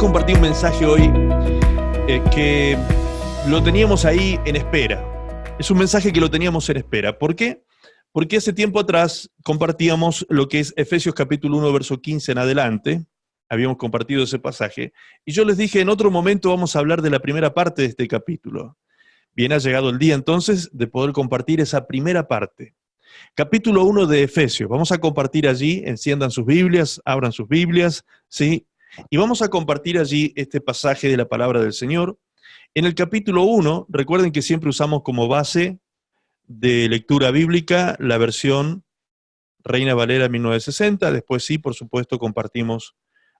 compartir un mensaje hoy que lo teníamos ahí en espera. Es un mensaje que lo teníamos en espera. ¿Por qué? Porque hace tiempo atrás compartíamos lo que es Efesios capítulo 1, verso 15 en adelante. Habíamos compartido ese pasaje. Y yo les dije, en otro momento vamos a hablar de la primera parte de este capítulo. Bien, ha llegado el día entonces de poder compartir esa primera parte. Capítulo 1 de Efesios. Vamos a compartir allí, enciendan sus Biblias, abran sus Biblias, ¿sí? Y vamos a compartir allí este pasaje de la palabra del Señor. En el capítulo 1, recuerden que siempre usamos como base de lectura bíblica la versión Reina Valera 1960. Después sí, por supuesto, compartimos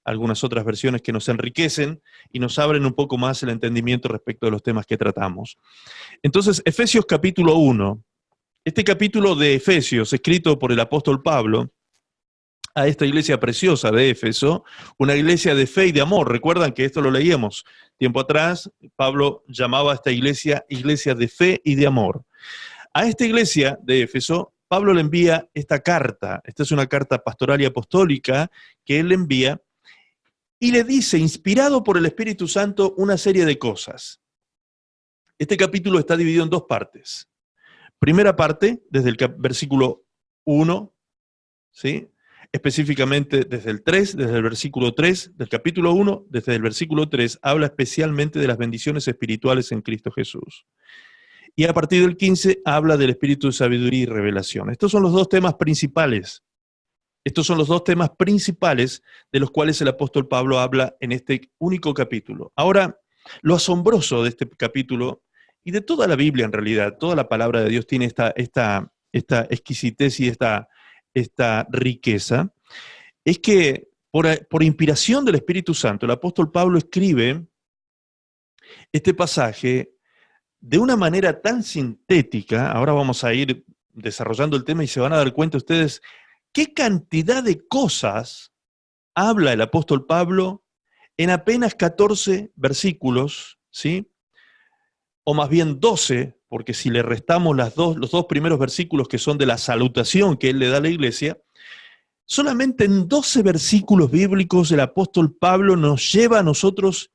algunas otras versiones que nos enriquecen y nos abren un poco más el entendimiento respecto de los temas que tratamos. Entonces, Efesios capítulo 1. Este capítulo de Efesios, escrito por el apóstol Pablo, a esta iglesia preciosa de Éfeso, una iglesia de fe y de amor. Recuerdan que esto lo leíamos tiempo atrás, Pablo llamaba a esta iglesia de fe y de amor. A esta iglesia de Éfeso, Pablo le envía esta carta. Esta es una carta pastoral y apostólica que él le envía y le dice, inspirado por el Espíritu Santo, una serie de cosas. Este capítulo está dividido en dos partes. Primera parte, desde el versículo 1, ¿sí? Específicamente desde el 3, desde el versículo 3, del capítulo 1, desde el versículo 3, habla especialmente de las bendiciones espirituales en Cristo Jesús. Y a partir del 15 habla del espíritu de sabiduría y revelación. Estos son los dos temas principales. Estos son los dos temas principales de los cuales el apóstol Pablo habla en este único capítulo. Ahora, lo asombroso de este capítulo, y de toda la Biblia en realidad, toda la palabra de Dios tiene esta exquisitez y esta riqueza, es que por inspiración del Espíritu Santo, el apóstol Pablo escribe este pasaje de una manera tan sintética. Ahora vamos a ir desarrollando el tema y se van a dar cuenta ustedes qué cantidad de cosas habla el apóstol Pablo en apenas 14 versículos, ¿sí? O más bien 12, porque si le restamos los dos primeros versículos que son de la salutación que él le da a la iglesia, solamente en 12 versículos bíblicos el apóstol Pablo nos lleva a nosotros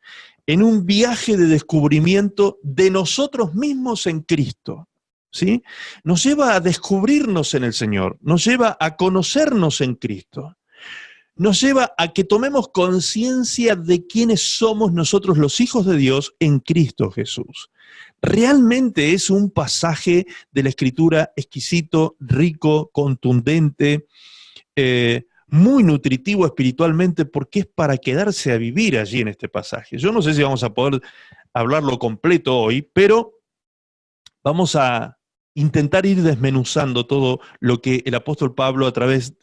en un viaje de descubrimiento de nosotros mismos en Cristo, ¿sí? Nos lleva a descubrirnos en el Señor, nos lleva a conocernos en Cristo, nos lleva a que tomemos conciencia de quiénes somos nosotros los hijos de Dios en Cristo Jesús. Realmente es un pasaje de la Escritura exquisito, rico, contundente, muy nutritivo espiritualmente, porque es para quedarse a vivir allí en este pasaje. Yo no sé si vamos a poder hablarlo completo hoy, pero vamos a intentar ir desmenuzando todo lo que el apóstol Pablo a través,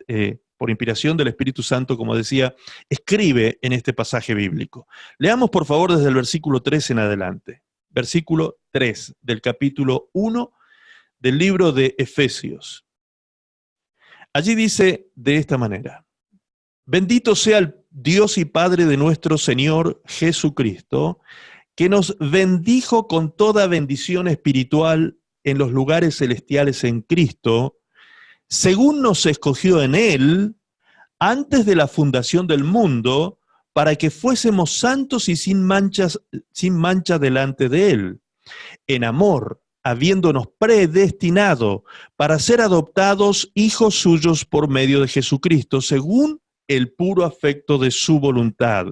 por inspiración del Espíritu Santo, como decía, escribe en este pasaje bíblico. Leamos por favor desde el versículo 3 en adelante. Versículo 3 del capítulo 1 del libro de Efesios. Allí dice de esta manera: bendito sea el Dios y Padre de nuestro Señor Jesucristo, que nos bendijo con toda bendición espiritual en los lugares celestiales en Cristo, según nos escogió en Él, antes de la fundación del mundo, para que fuésemos santos y sin mancha delante de Él, en amor, habiéndonos predestinado para ser adoptados hijos suyos por medio de Jesucristo, según el puro afecto de su voluntad,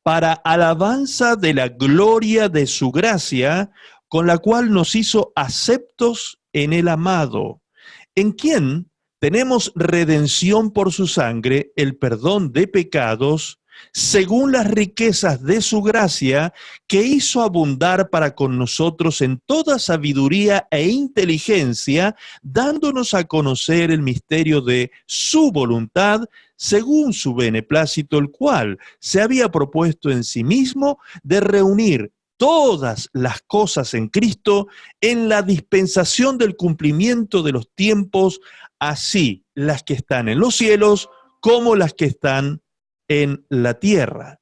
para alabanza de la gloria de su gracia, con la cual nos hizo aceptos en el amado, en quien tenemos redención por su sangre, el perdón de pecados, según las riquezas de su gracia, que hizo abundar para con nosotros en toda sabiduría e inteligencia, dándonos a conocer el misterio de su voluntad, según su beneplácito, el cual se había propuesto en sí mismo de reunir todas las cosas en Cristo en la dispensación del cumplimiento de los tiempos, así las que están en los cielos como las que están en la tierra.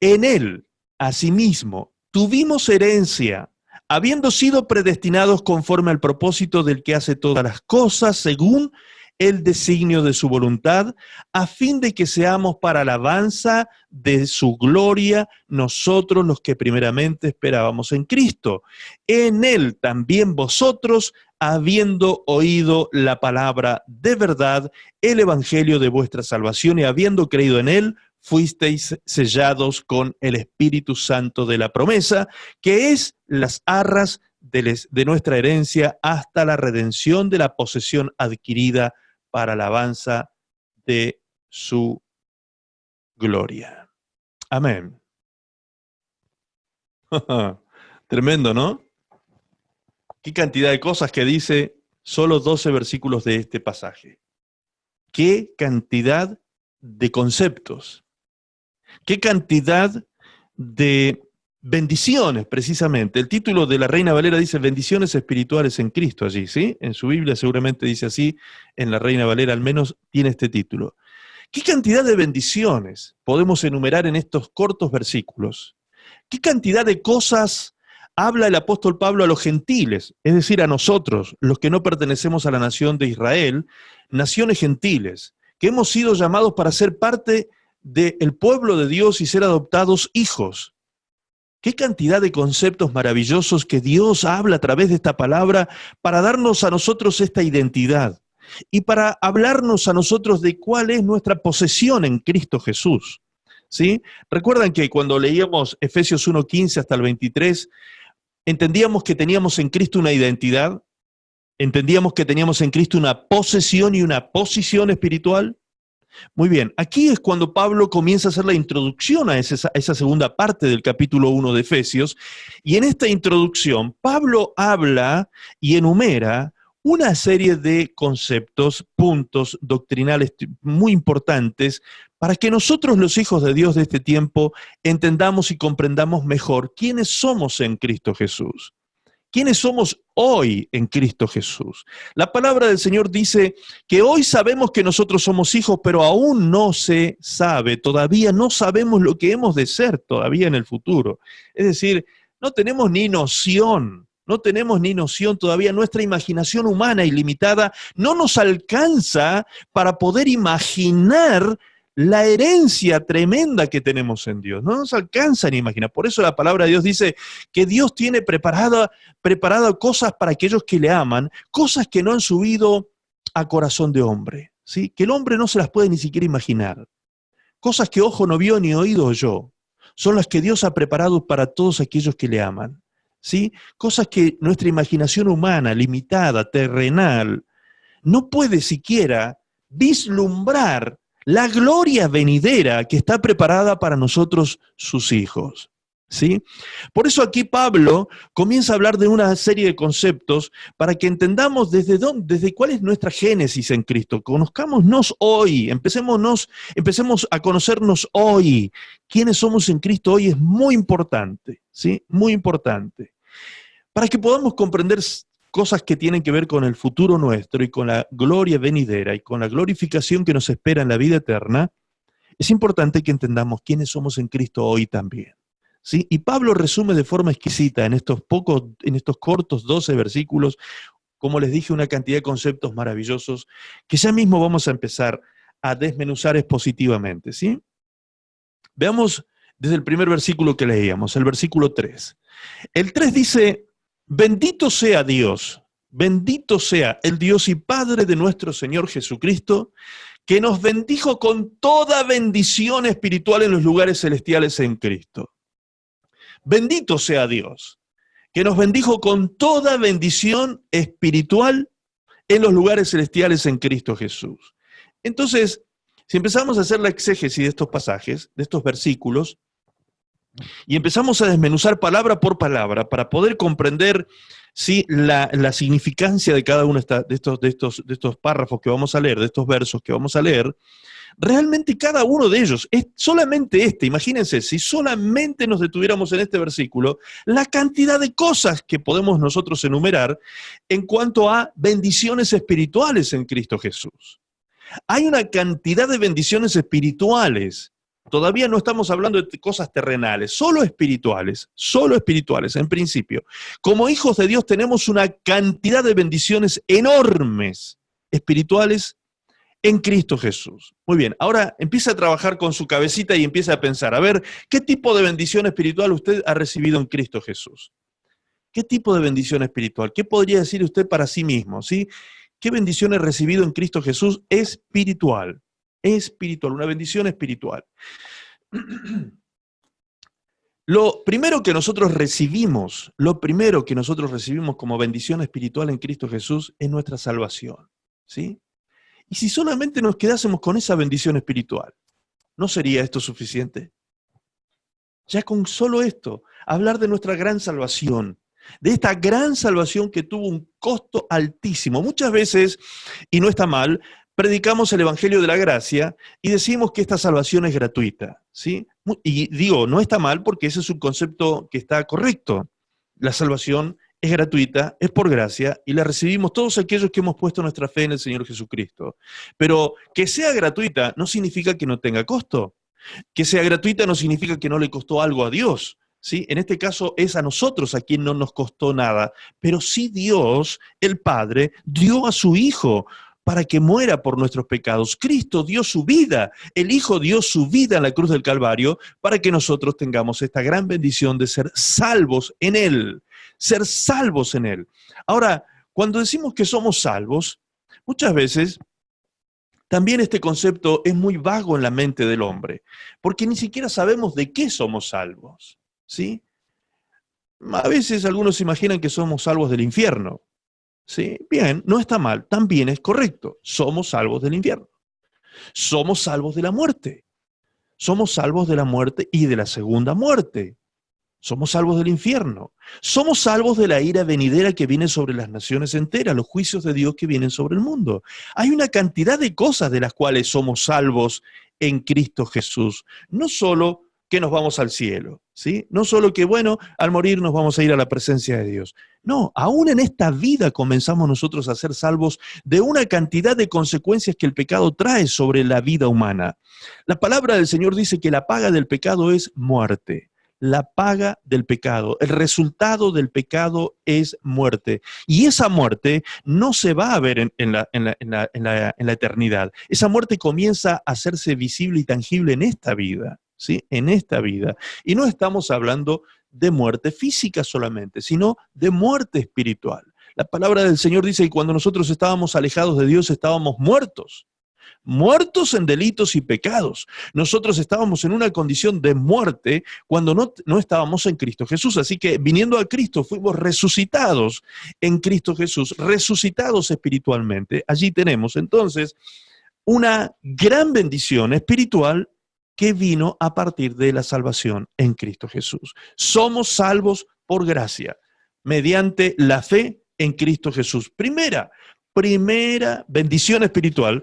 En Él, asimismo, tuvimos herencia, habiendo sido predestinados conforme al propósito del que hace todas las cosas, según el designio de su voluntad, a fin de que seamos para alabanza de su gloria, nosotros los que primeramente esperábamos en Cristo. En él también vosotros, habiendo oído la palabra de verdad, el evangelio de vuestra salvación, y habiendo creído en él, fuisteis sellados con el Espíritu Santo de la promesa, que es las arras de nuestra herencia hasta la redención de la posesión adquirida para alabanza de su gloria. Amén. Tremendo, ¿no? Qué cantidad de cosas que dice solo 12 versículos de este pasaje. Qué cantidad de conceptos. Qué cantidad de bendiciones, precisamente. El título de la Reina Valera dice bendiciones espirituales en Cristo allí, ¿sí? En su Biblia seguramente dice así, en la Reina Valera al menos tiene este título. ¿Qué cantidad de bendiciones podemos enumerar en estos cortos versículos? ¿Qué cantidad de cosas habla el apóstol Pablo a los gentiles? Es decir, a nosotros, los que no pertenecemos a la nación de Israel, naciones gentiles, que hemos sido llamados para ser parte del pueblo de Dios y ser adoptados hijos. Qué cantidad de conceptos maravillosos que Dios habla a través de esta palabra para darnos a nosotros esta identidad y para hablarnos a nosotros de cuál es nuestra posesión en Cristo Jesús. ¿Sí? Recuerdan que cuando leíamos Efesios 1:15 hasta el 23, entendíamos que teníamos en Cristo una identidad, entendíamos que teníamos en Cristo una posesión y una posición espiritual. Muy bien, aquí es cuando Pablo comienza a hacer la introducción a esa segunda parte del capítulo 1 de Efesios, y en esta introducción Pablo habla y enumera una serie de conceptos, puntos doctrinales muy importantes para que nosotros los hijos de Dios de este tiempo entendamos y comprendamos mejor quiénes somos en Cristo Jesús. ¿Quiénes somos hoy en Cristo Jesús? La palabra del Señor dice que hoy sabemos que nosotros somos hijos, pero aún no se sabe, todavía no sabemos lo que hemos de ser todavía en el futuro. Es decir, no tenemos ni noción todavía, nuestra imaginación humana ilimitada no nos alcanza para poder imaginar la herencia tremenda que tenemos en Dios. No nos alcanza ni imaginar. Por eso la palabra de Dios dice que Dios tiene preparado cosas para aquellos que le aman, cosas que no han subido a corazón de hombre, ¿sí? Que el hombre no se las puede ni siquiera imaginar. Cosas que ojo no vio ni oído oyó, son las que Dios ha preparado para todos aquellos que le aman, ¿sí? Cosas que nuestra imaginación humana, limitada, terrenal, no puede siquiera vislumbrar la gloria venidera que está preparada para nosotros, sus hijos. ¿Sí? Por eso aquí Pablo comienza a hablar de una serie de conceptos para que entendamos desde cuál es nuestra génesis en Cristo. Conozcámonos hoy, empecemos a conocernos hoy. Quiénes somos en Cristo hoy es muy importante, ¿sí? Muy importante. Para que podamos comprender cosas que tienen que ver con el futuro nuestro y con la gloria venidera y con la glorificación que nos espera en la vida eterna, es importante que entendamos quiénes somos en Cristo hoy también. ¿Sí? Y Pablo resume de forma exquisita en estos cortos 12 versículos, como les dije, una cantidad de conceptos maravillosos que ya mismo vamos a empezar a desmenuzar expositivamente. ¿Sí? Veamos desde el primer versículo que leíamos, el versículo 3. El 3 dice: bendito sea Dios, bendito sea el Dios y Padre de nuestro Señor Jesucristo, que nos bendijo con toda bendición espiritual en los lugares celestiales en Cristo. Bendito sea Dios, que nos bendijo con toda bendición espiritual en los lugares celestiales en Cristo Jesús. Entonces, si empezamos a hacer la exégesis de estos pasajes, de estos versículos, y empezamos a desmenuzar palabra por palabra para poder comprender, ¿sí?, la significancia de cada uno de estos párrafos que vamos a leer, de estos versos que vamos a leer, realmente cada uno de ellos, es solamente imagínense, si solamente nos detuviéramos en este versículo, la cantidad de cosas que podemos nosotros enumerar en cuanto a bendiciones espirituales en Cristo Jesús. Hay una cantidad de bendiciones espirituales. Todavía no estamos hablando de cosas terrenales, solo espirituales en principio. Como hijos de Dios tenemos una cantidad de bendiciones enormes, espirituales en Cristo Jesús. Muy bien, ahora empieza a trabajar con su cabecita y empieza a pensar, a ver, ¿qué tipo de bendición espiritual usted ha recibido en Cristo Jesús? ¿Qué tipo de bendición espiritual? ¿Qué podría decir usted para sí mismo? ¿Sí? ¿Qué bendición he recibido en Cristo Jesús? Espiritual. Espiritual, una bendición espiritual. Lo primero que nosotros recibimos como bendición espiritual en Cristo Jesús es nuestra salvación. ¿Sí? Y si solamente nos quedásemos con esa bendición espiritual, ¿no sería esto suficiente? Ya con solo esto, hablar de nuestra gran salvación, de esta gran salvación que tuvo un costo altísimo. Muchas veces, y no está mal, predicamos el Evangelio de la Gracia y decimos que esta salvación es gratuita, ¿sí? Y digo, no está mal porque ese es un concepto que está correcto. La salvación es gratuita, es por gracia, y la recibimos todos aquellos que hemos puesto nuestra fe en el Señor Jesucristo. Pero que sea gratuita no significa que no tenga costo. Que sea gratuita no significa que no le costó algo a Dios, ¿sí? En este caso es a nosotros a quien no nos costó nada, pero sí Dios, el Padre, dio a su Hijo para que muera por nuestros pecados. Cristo dio su vida, el Hijo dio su vida en la cruz del Calvario para que nosotros tengamos esta gran bendición de ser salvos en Él, ser salvos en Él. Ahora, cuando decimos que somos salvos, muchas veces también este concepto es muy vago en la mente del hombre, porque ni siquiera sabemos de qué somos salvos, ¿sí? A veces algunos imaginan que somos salvos del infierno, ¿sí? Bien, no está mal, también es correcto, somos salvos del infierno. Somos salvos de la muerte. Somos salvos de la muerte y de la segunda muerte. Somos salvos del infierno. Somos salvos de la ira venidera que viene sobre las naciones enteras, los juicios de Dios que vienen sobre el mundo. Hay una cantidad de cosas de las cuales somos salvos en Cristo Jesús. No solo que nos vamos al cielo, ¿sí? No solo que, bueno, al morir nos vamos a ir a la presencia de Dios. No, aún en esta vida comenzamos nosotros a ser salvos de una cantidad de consecuencias que el pecado trae sobre la vida humana. La palabra del Señor dice que la paga del pecado es muerte. La paga del pecado, el resultado del pecado es muerte. Y esa muerte no se va a ver en la eternidad. Esa muerte comienza a hacerse visible y tangible en esta vida, ¿sí? En esta vida. Y no estamos hablando de muerte física solamente, sino de muerte espiritual. La palabra del Señor dice que cuando nosotros estábamos alejados de Dios, estábamos muertos. Muertos en delitos y pecados. Nosotros estábamos en una condición de muerte cuando no estábamos en Cristo Jesús. Así que viniendo a Cristo fuimos resucitados en Cristo Jesús, resucitados espiritualmente. Allí tenemos entonces una gran bendición espiritual que vino a partir de la salvación en Cristo Jesús. Somos salvos por gracia, mediante la fe en Cristo Jesús. Primera bendición espiritual.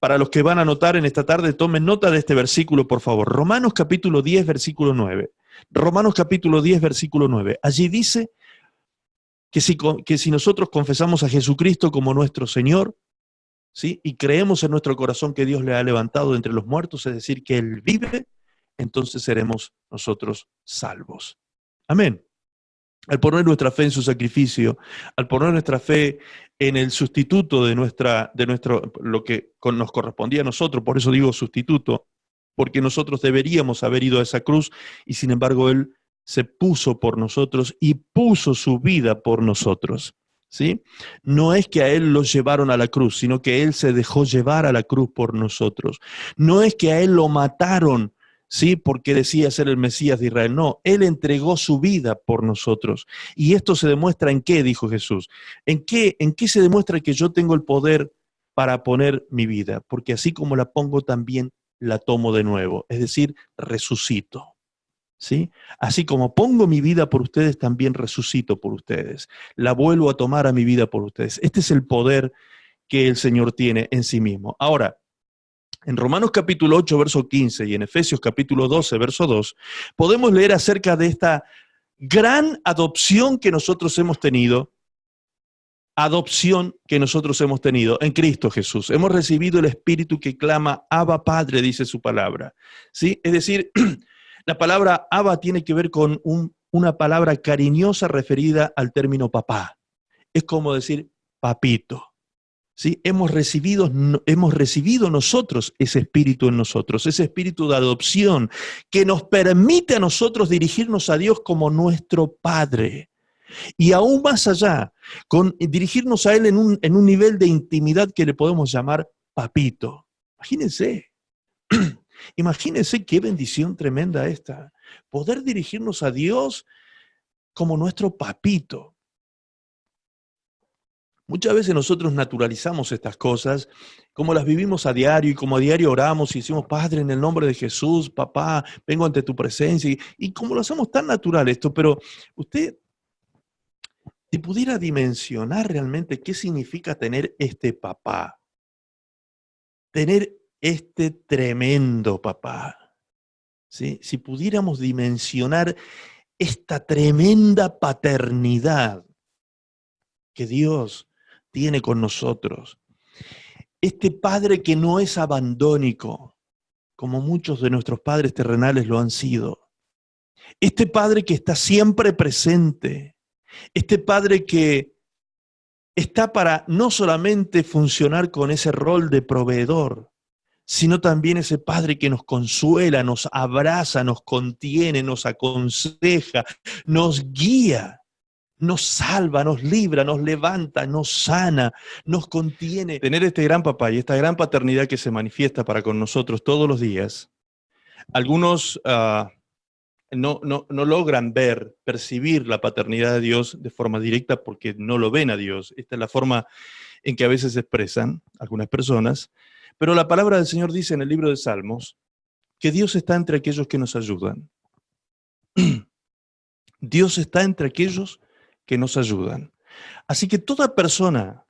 Para los que van a anotar en esta tarde, tomen nota de este versículo, por favor. Romanos capítulo 10, versículo 9. Romanos capítulo 10, versículo 9. Allí dice que si nosotros confesamos a Jesucristo como nuestro Señor, ¿sí? Y creemos en nuestro corazón que Dios le ha levantado de entre los muertos, es decir, que Él vive, entonces seremos nosotros salvos. Amén. Al poner nuestra fe en su sacrificio, al poner nuestra fe en el sustituto de lo que nos correspondía a nosotros, por eso digo sustituto, porque nosotros deberíamos haber ido a esa cruz y sin embargo Él se puso por nosotros y puso su vida por nosotros, ¿sí? No es que a Él lo llevaron a la cruz, sino que Él se dejó llevar a la cruz por nosotros. No es que a Él lo mataron, ¿sí? Porque decía ser el Mesías de Israel. No, Él entregó su vida por nosotros. Y esto se demuestra en qué, dijo Jesús. ¿En qué se demuestra que yo tengo el poder para poner mi vida? Porque así como la pongo, también la tomo de nuevo. Es decir, resucito. ¿Sí? Así como pongo mi vida por ustedes, también resucito por ustedes. La vuelvo a tomar a mi vida por ustedes. Este es el poder que el Señor tiene en sí mismo. Ahora, en Romanos capítulo 8, verso 15 y en Efesios capítulo 12, verso 2, podemos leer acerca de esta gran adopción que nosotros hemos tenido en Cristo Jesús. Hemos recibido el Espíritu que clama, Abba Padre, dice su palabra. ¿Sí? Es decir, la palabra Abba tiene que ver con una palabra cariñosa referida al término papá. Es como decir papito. ¿sí? Hemos recibido nosotros ese espíritu en nosotros, ese espíritu de adopción que nos permite a nosotros dirigirnos a Dios como nuestro Padre. Y aún más allá, dirigirnos a Él en un nivel de intimidad que le podemos llamar papito. Imagínense, imagínense qué bendición tremenda esta. Poder dirigirnos a Dios como nuestro papito. Muchas veces nosotros naturalizamos estas cosas, como las vivimos a diario y como a diario oramos y decimos, Padre, en el nombre de Jesús, papá, vengo ante tu presencia. Y como lo hacemos tan natural esto, pero usted, si pudiera dimensionar realmente qué significa tener este papá, tener este tremendo papá, ¿sí? Si pudiéramos dimensionar esta tremenda paternidad que Dios tiene con nosotros, este Padre que no es abandónico, como muchos de nuestros padres terrenales lo han sido, este Padre que está siempre presente, este Padre que está para no solamente funcionar con ese rol de proveedor, sino también ese Padre que nos consuela, nos abraza, nos contiene, nos aconseja, nos guía, nos salva, nos libra, nos levanta, nos sana, nos contiene. Tener este gran papá y esta gran paternidad que se manifiesta para con nosotros todos los días, algunos no logran percibir la paternidad de Dios de forma directa porque no lo ven a Dios. Esta es la forma en que a veces se expresan algunas personas. Pero la palabra del Señor dice en el libro de Salmos que Dios está entre aquellos que nos ayudan. Dios está entre aquellos que nos ayudan. Así que toda persona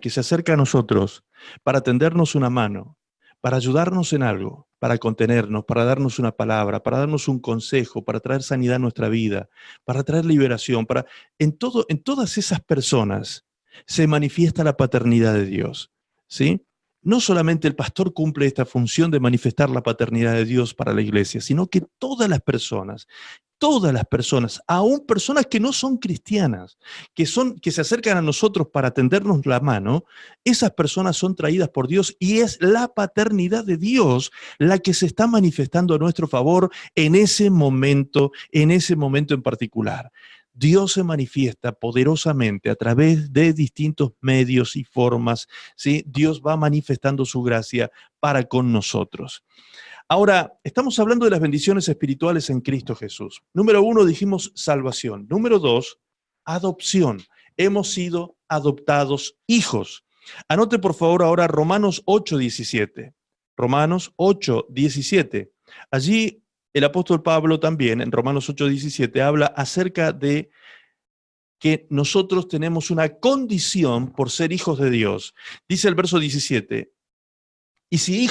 que se acerca a nosotros para tendernos una mano, para ayudarnos en algo, para contenernos, para darnos una palabra, para darnos un consejo, para traer sanidad a nuestra vida, para traer liberación, en todas esas personas se manifiesta la paternidad de Dios, ¿sí? No solamente el pastor cumple esta función de manifestar la paternidad de Dios para la iglesia, sino que todas las personas, aún personas que no son cristianas, que se acercan a nosotros para tendernos la mano, esas personas son traídas por Dios y es la paternidad de Dios la que se está manifestando a nuestro favor en ese momento en particular. Dios se manifiesta poderosamente a través de distintos medios y formas, ¿sí? Dios va manifestando su gracia para con nosotros. Ahora, estamos hablando de las bendiciones espirituales en Cristo Jesús. Número 1, dijimos salvación. Número 2, adopción. Hemos sido adoptados hijos. Anote por favor ahora Romanos 8:17. Romanos 8:17. Allí el apóstol Pablo también, en Romanos 8:17, habla acerca de que nosotros tenemos una condición por ser hijos de Dios. Dice el verso 17, y si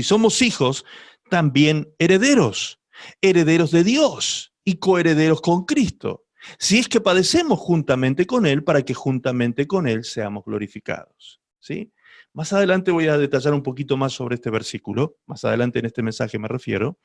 somos hijos, también herederos, herederos de Dios y coherederos con Cristo, si es que padecemos juntamente con Él, para que juntamente con Él seamos glorificados, ¿sí? Más adelante voy a detallar un poquito más sobre este versículo, más adelante en este mensaje me refiero,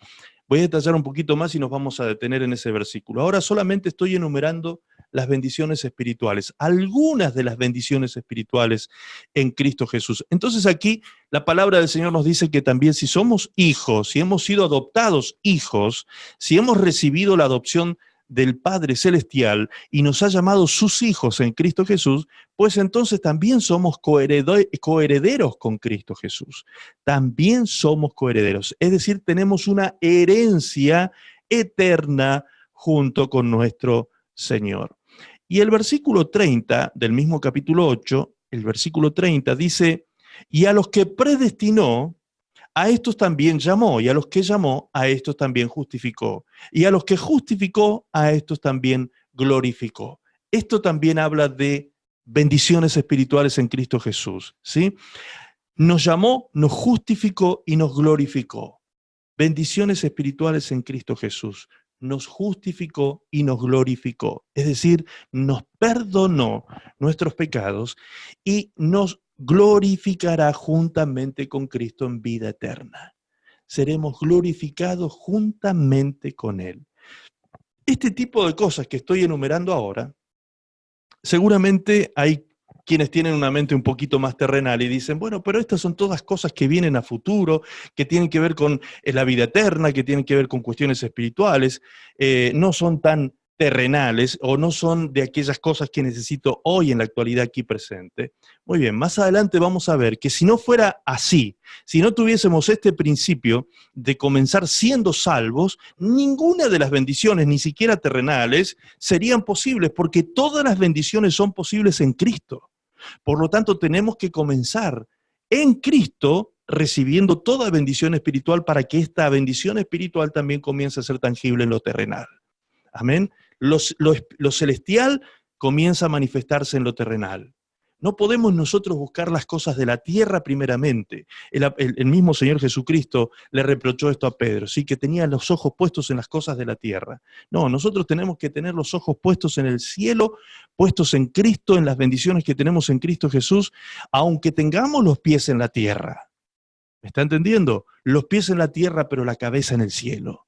voy a detallar un poquito más y nos vamos a detener en ese versículo. Ahora solamente estoy enumerando las bendiciones espirituales, algunas de las bendiciones espirituales en Cristo Jesús. Entonces aquí la palabra del Señor nos dice que también si somos hijos, si hemos sido adoptados hijos, si hemos recibido la adopción del Padre Celestial y nos ha llamado sus hijos en Cristo Jesús, pues entonces también somos coherederos con Cristo Jesús. También somos coherederos, es decir, tenemos una herencia eterna junto con nuestro Señor. Y el versículo 30 del mismo capítulo 8, el versículo 30 dice, y a los que predestinó, a estos también llamó, y a los que llamó, a estos también justificó, y a los que justificó, a estos también glorificó. Esto también habla de bendiciones espirituales en Cristo Jesús, ¿sí? Nos llamó, nos justificó y nos glorificó. Bendiciones espirituales en Cristo Jesús. Nos justificó y nos glorificó. Es decir, nos perdonó nuestros pecados y nos glorificará juntamente con Cristo en vida eterna. Seremos glorificados juntamente con Él. Este tipo de cosas que estoy enumerando ahora, seguramente hay quienes tienen una mente un poquito más terrenal y dicen, bueno, pero estas son todas cosas que vienen a futuro, que tienen que ver con la vida eterna, que tienen que ver con cuestiones espirituales, no son tan terrenales o no son de aquellas cosas que necesito hoy en la actualidad aquí presente. Muy bien, más adelante vamos a ver que si no fuera así, si no tuviésemos este principio de comenzar siendo salvos, ninguna de las bendiciones, ni siquiera terrenales, serían posibles, porque todas las bendiciones son posibles en Cristo. Por lo tanto, tenemos que comenzar en Cristo recibiendo toda bendición espiritual para que esta bendición espiritual también comience a ser tangible en lo terrenal. Amén. Lo celestial comienza a manifestarse en lo terrenal. No podemos nosotros buscar las cosas de la tierra primeramente. El mismo Señor Jesucristo le reprochó esto a Pedro, ¿sí? Que tenía los ojos puestos en las cosas de la tierra. No, nosotros tenemos que tener los ojos puestos en el cielo, puestos en Cristo, en las bendiciones que tenemos en Cristo Jesús, aunque tengamos los pies en la tierra. ¿Me está entendiendo? Los pies en la tierra, pero la cabeza en el cielo.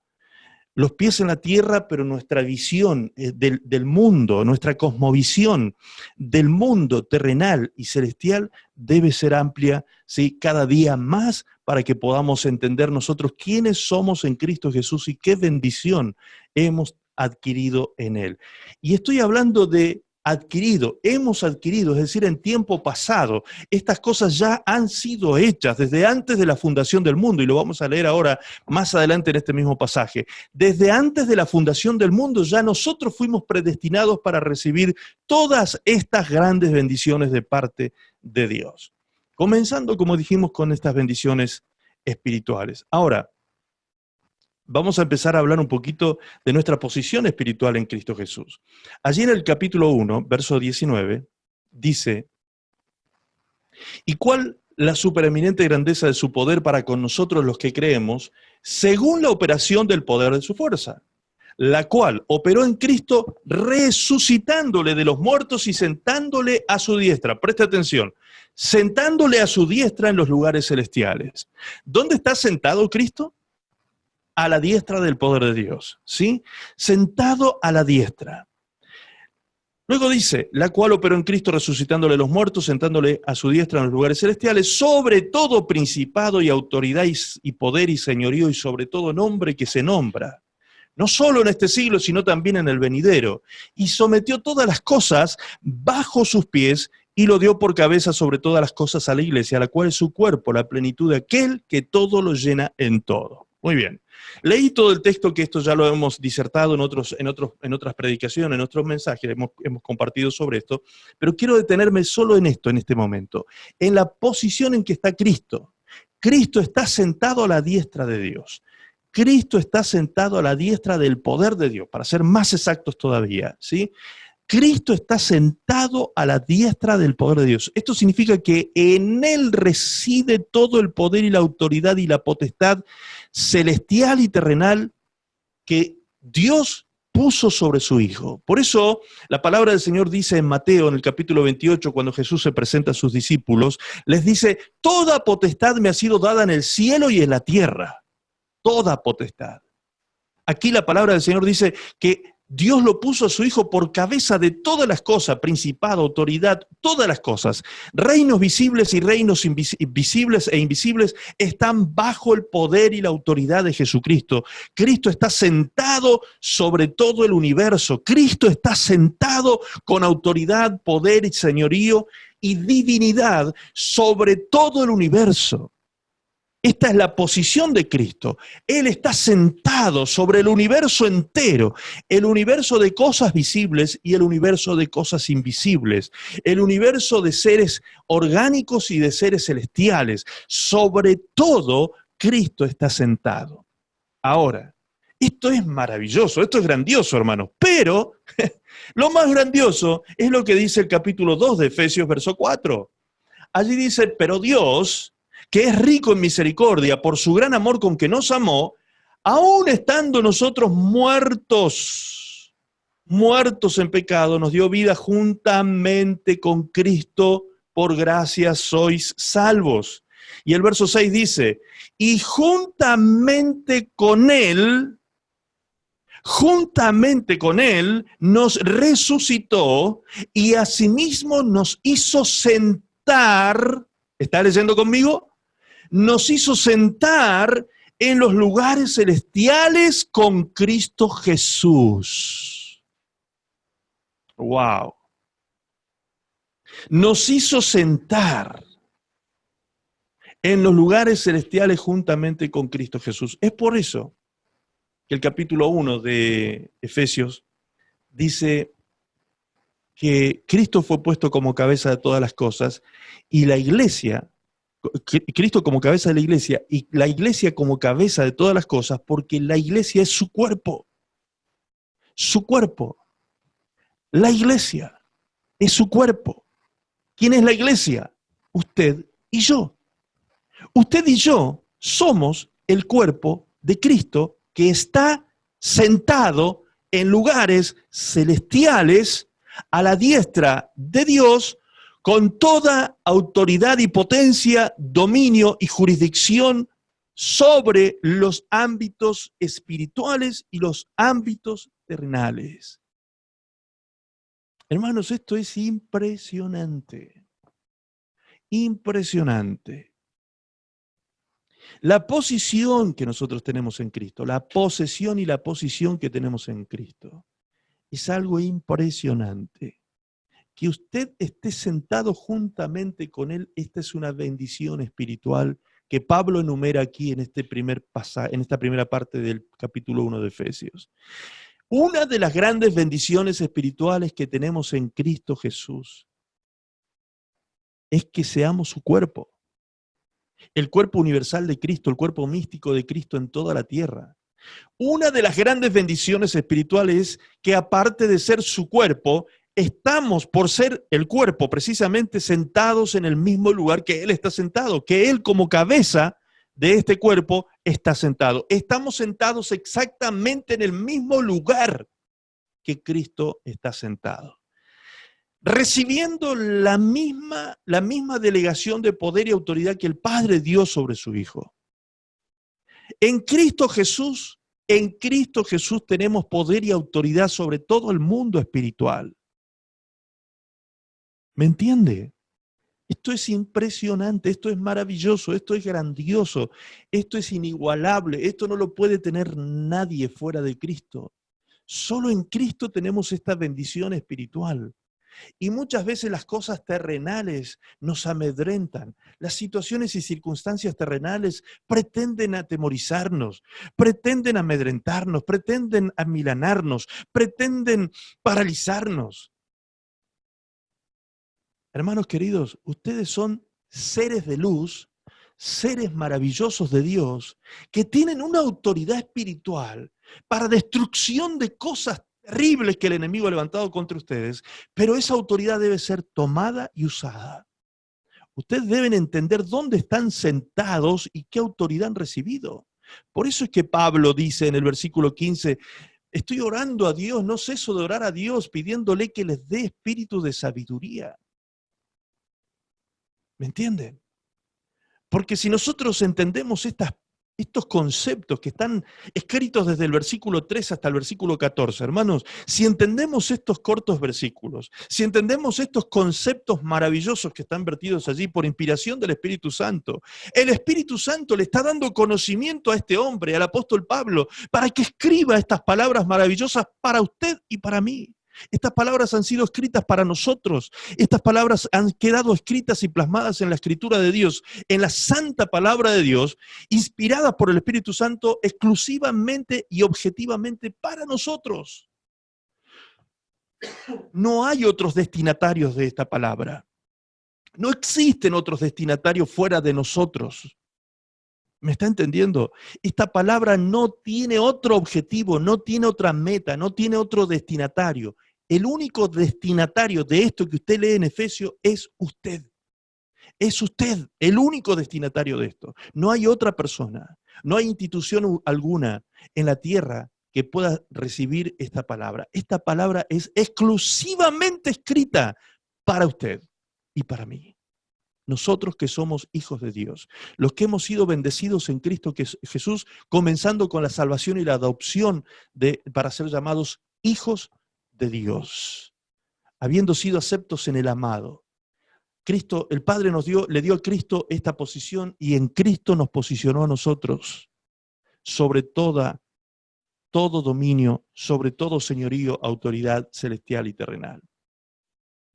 Los pies en la tierra, pero nuestra visión del mundo, nuestra cosmovisión del mundo terrenal y celestial debe ser amplia, ¿sí? Cada día más, para que podamos entender nosotros quiénes somos en Cristo Jesús y qué bendición hemos adquirido en Él. Y estoy hablando de adquirido, hemos adquirido, es decir, en tiempo pasado. Estas cosas ya han sido hechas desde antes de la fundación del mundo, y lo vamos a leer ahora más adelante en este mismo pasaje. Desde antes de la fundación del mundo ya nosotros fuimos predestinados para recibir todas estas grandes bendiciones de parte de Dios. Comenzando, como dijimos, con estas bendiciones espirituales. Ahora, vamos a empezar a hablar un poquito de nuestra posición espiritual en Cristo Jesús. Allí en el capítulo 1, verso 19, dice, ¿y cuál la supereminente grandeza de su poder para con nosotros los que creemos, según la operación del poder de su fuerza, la cual operó en Cristo resucitándole de los muertos y sentándole a su diestra? Presta atención, sentándole a su diestra en los lugares celestiales. ¿Dónde está sentado Cristo? A la diestra del poder de Dios, ¿sí? Sentado a la diestra. Luego dice, la cual operó en Cristo resucitándole los muertos, sentándole a su diestra en los lugares celestiales, sobre todo principado y autoridad y poder y señorío y sobre todo nombre que se nombra, no solo en este siglo, sino también en el venidero, y sometió todas las cosas bajo sus pies y lo dio por cabeza sobre todas las cosas a la iglesia, a la cual es su cuerpo, la plenitud de aquel que todo lo llena en todo. Muy bien. Leí todo el texto, que esto ya lo hemos disertado en otras predicaciones, en otros mensajes, hemos compartido sobre esto, pero quiero detenerme solo en esto en este momento, en la posición en que está Cristo. Cristo está sentado a la diestra de Dios. Cristo está sentado a la diestra del poder de Dios, para ser más exactos todavía, ¿sí? Cristo está sentado a la diestra del poder de Dios. Esto significa que en Él reside todo el poder y la autoridad y la potestad celestial y terrenal que Dios puso sobre su Hijo. Por eso la palabra del Señor dice en Mateo, en el capítulo 28, cuando Jesús se presenta a sus discípulos, les dice, toda potestad me ha sido dada en el cielo y en la tierra. Toda potestad. Aquí la palabra del Señor dice que Dios lo puso a su Hijo por cabeza de todas las cosas, principado, autoridad, todas las cosas. Reinos visibles y reinos visibles e invisibles están bajo el poder y la autoridad de Jesucristo. Cristo está sentado sobre todo el universo. Cristo está sentado con autoridad, poder y señorío y divinidad sobre todo el universo. Esta es la posición de Cristo. Él está sentado sobre el universo entero, el universo de cosas visibles y el universo de cosas invisibles, el universo de seres orgánicos y de seres celestiales. Sobre todo, Cristo está sentado. Ahora, esto es maravilloso, esto es grandioso, hermanos, pero lo más grandioso es lo que dice el capítulo 2 de Efesios, verso 4. Allí dice, pero Dios, que es rico en misericordia, por su gran amor con que nos amó, aun estando nosotros muertos en pecado, nos dio vida juntamente con Cristo, por gracia sois salvos. Y el verso 6 dice, y juntamente con Él juntamente con Él nos resucitó y asimismo nos hizo sentar, ¿está leyendo conmigo? Nos hizo sentar en los lugares celestiales con Cristo Jesús. ¡Wow! Nos hizo sentar en los lugares celestiales juntamente con Cristo Jesús. Es por eso que el capítulo 1 de Efesios dice que Cristo fue puesto como cabeza de todas las cosas y la iglesia, Cristo como cabeza de la iglesia y la iglesia como cabeza de todas las cosas, porque la iglesia es su cuerpo. Su cuerpo. La iglesia es su cuerpo. ¿Quién es la iglesia? Usted y yo. Usted y yo somos el cuerpo de Cristo que está sentado en lugares celestiales a la diestra de Dios con toda autoridad y potencia, dominio y jurisdicción sobre los ámbitos espirituales y los ámbitos terrenales. Hermanos, esto es impresionante. Impresionante. La posición que nosotros tenemos en Cristo, la posesión y la posición que tenemos en Cristo, es algo impresionante. Que usted esté sentado juntamente con Él, esta es una bendición espiritual que Pablo enumera aquí en este primer pasaje, en esta primera parte del capítulo 1 de Efesios. Una de las grandes bendiciones espirituales que tenemos en Cristo Jesús es que seamos su cuerpo. El cuerpo universal de Cristo, el cuerpo místico de Cristo en toda la tierra. Una de las grandes bendiciones espirituales es que aparte de ser su cuerpo, estamos por ser el cuerpo precisamente sentados en el mismo lugar que Él está sentado, que Él como cabeza de este cuerpo está sentado. Estamos sentados exactamente en el mismo lugar que Cristo está sentado, recibiendo la misma delegación de poder y autoridad que el Padre dio sobre su Hijo. En Cristo Jesús tenemos poder y autoridad sobre todo el mundo espiritual. ¿Me entiende? Esto es impresionante, esto es maravilloso, esto es grandioso, esto es inigualable, esto no lo puede tener nadie fuera de Cristo. Solo en Cristo tenemos esta bendición espiritual. Y muchas veces las cosas terrenales nos amedrentan. Las situaciones y circunstancias terrenales pretenden atemorizarnos, pretenden amedrentarnos, pretenden amilanarnos, pretenden paralizarnos. Hermanos queridos, ustedes son seres de luz, seres maravillosos de Dios, que tienen una autoridad espiritual para destrucción de cosas terribles que el enemigo ha levantado contra ustedes, pero esa autoridad debe ser tomada y usada. Ustedes deben entender dónde están sentados y qué autoridad han recibido. Por eso es que Pablo dice en el versículo 15, estoy orando a Dios, no ceso de orar a Dios, pidiéndole que les dé espíritu de sabiduría. ¿Me entienden? Porque si nosotros entendemos estos conceptos que están escritos desde el versículo 3 hasta el versículo 14, hermanos, si entendemos estos cortos versículos, si entendemos estos conceptos maravillosos que están vertidos allí por inspiración del Espíritu Santo, el Espíritu Santo le está dando conocimiento a este hombre, al apóstol Pablo, para que escriba estas palabras maravillosas para usted y para mí. Estas palabras han sido escritas para nosotros. Estas palabras han quedado escritas y plasmadas en la Escritura de Dios, en la santa palabra de Dios, inspiradas por el Espíritu Santo exclusivamente y objetivamente para nosotros. No hay otros destinatarios de esta palabra. No existen otros destinatarios fuera de nosotros. ¿Me está entendiendo? Esta palabra no tiene otro objetivo, no tiene otra meta, no tiene otro destinatario. El único destinatario de esto que usted lee en Efesios es usted. Es usted el único destinatario de esto. No hay otra persona, no hay institución alguna en la tierra que pueda recibir esta palabra. Esta palabra es exclusivamente escrita para usted y para mí. nosotros que somos hijos de Dios, los que hemos sido bendecidos en Cristo Jesús, comenzando con la salvación y la adopción para ser llamados hijos de Dios, habiendo sido aceptos en el amado. Cristo, el Padre le dio a Cristo esta posición y en Cristo nos posicionó a nosotros sobre todo dominio, sobre todo señorío, autoridad celestial y terrenal.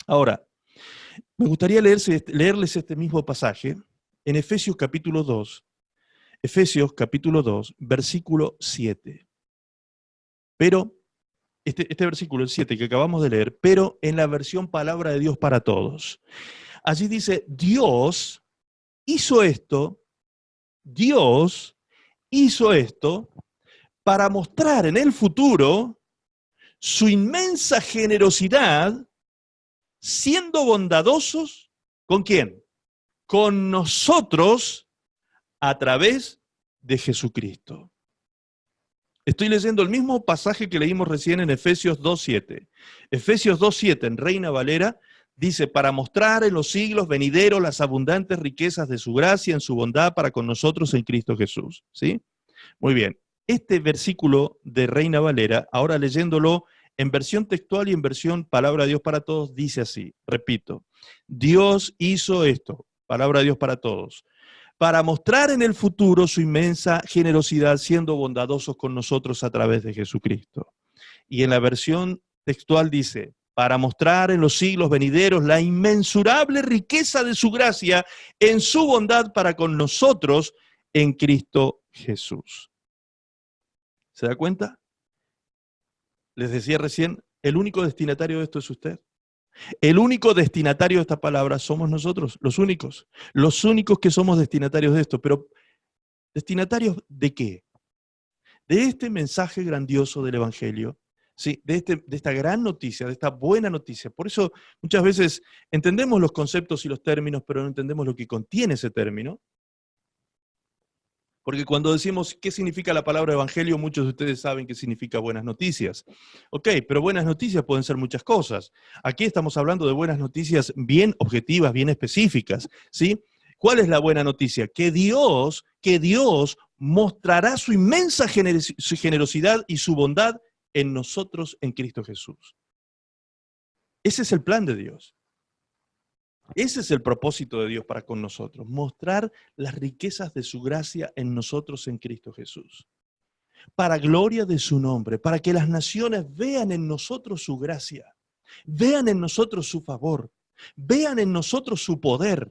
Ahora, me gustaría leerles este mismo pasaje en Efesios capítulo 2, versículo 7. Pero, este versículo, el 7 que acabamos de leer, pero en la versión Palabra de Dios para Todos. Allí dice, Dios hizo esto para mostrar en el futuro su inmensa generosidad, siendo bondadosos, ¿con quién? Con nosotros a través de Jesucristo. Estoy leyendo el mismo pasaje que leímos recién en Efesios 2.7. Efesios 2.7 en Reina Valera dice, para mostrar en los siglos venideros las abundantes riquezas de su gracia en su bondad para con nosotros en Cristo Jesús. ¿Sí? Muy bien. Este versículo de Reina Valera, ahora leyéndolo en versión textual y en versión Palabra de Dios para Todos, dice así, repito, Dios hizo esto, Palabra de Dios para Todos, para mostrar en el futuro su inmensa generosidad, siendo bondadosos con nosotros a través de Jesucristo. Y en la versión textual dice, para mostrar en los siglos venideros la inmensurable riqueza de su gracia en su bondad para con nosotros en Cristo Jesús. ¿Se da cuenta? Les decía recién, el único destinatario de esto es usted. El único destinatario de esta palabra somos nosotros, los únicos que somos destinatarios de esto. Pero, ¿destinatarios de qué? De este mensaje grandioso del Evangelio, ¿sí? De esta gran noticia, de esta buena noticia. Por eso muchas veces entendemos los conceptos y los términos, pero no entendemos lo que contiene ese término. Porque cuando decimos qué significa la palabra evangelio, muchos de ustedes saben qué significa buenas noticias. Ok, pero buenas noticias pueden ser muchas cosas. Aquí estamos hablando de buenas noticias bien objetivas, bien específicas, ¿sí? ¿Cuál es la buena noticia? Que Dios mostrará su inmensa generosidad y su bondad en nosotros en Cristo Jesús. Ese es el plan de Dios. Ese es el propósito de Dios para con nosotros, mostrar las riquezas de su gracia en nosotros en Cristo Jesús. Para gloria de su nombre, para que las naciones vean en nosotros su gracia, vean en nosotros su favor, vean en nosotros su poder,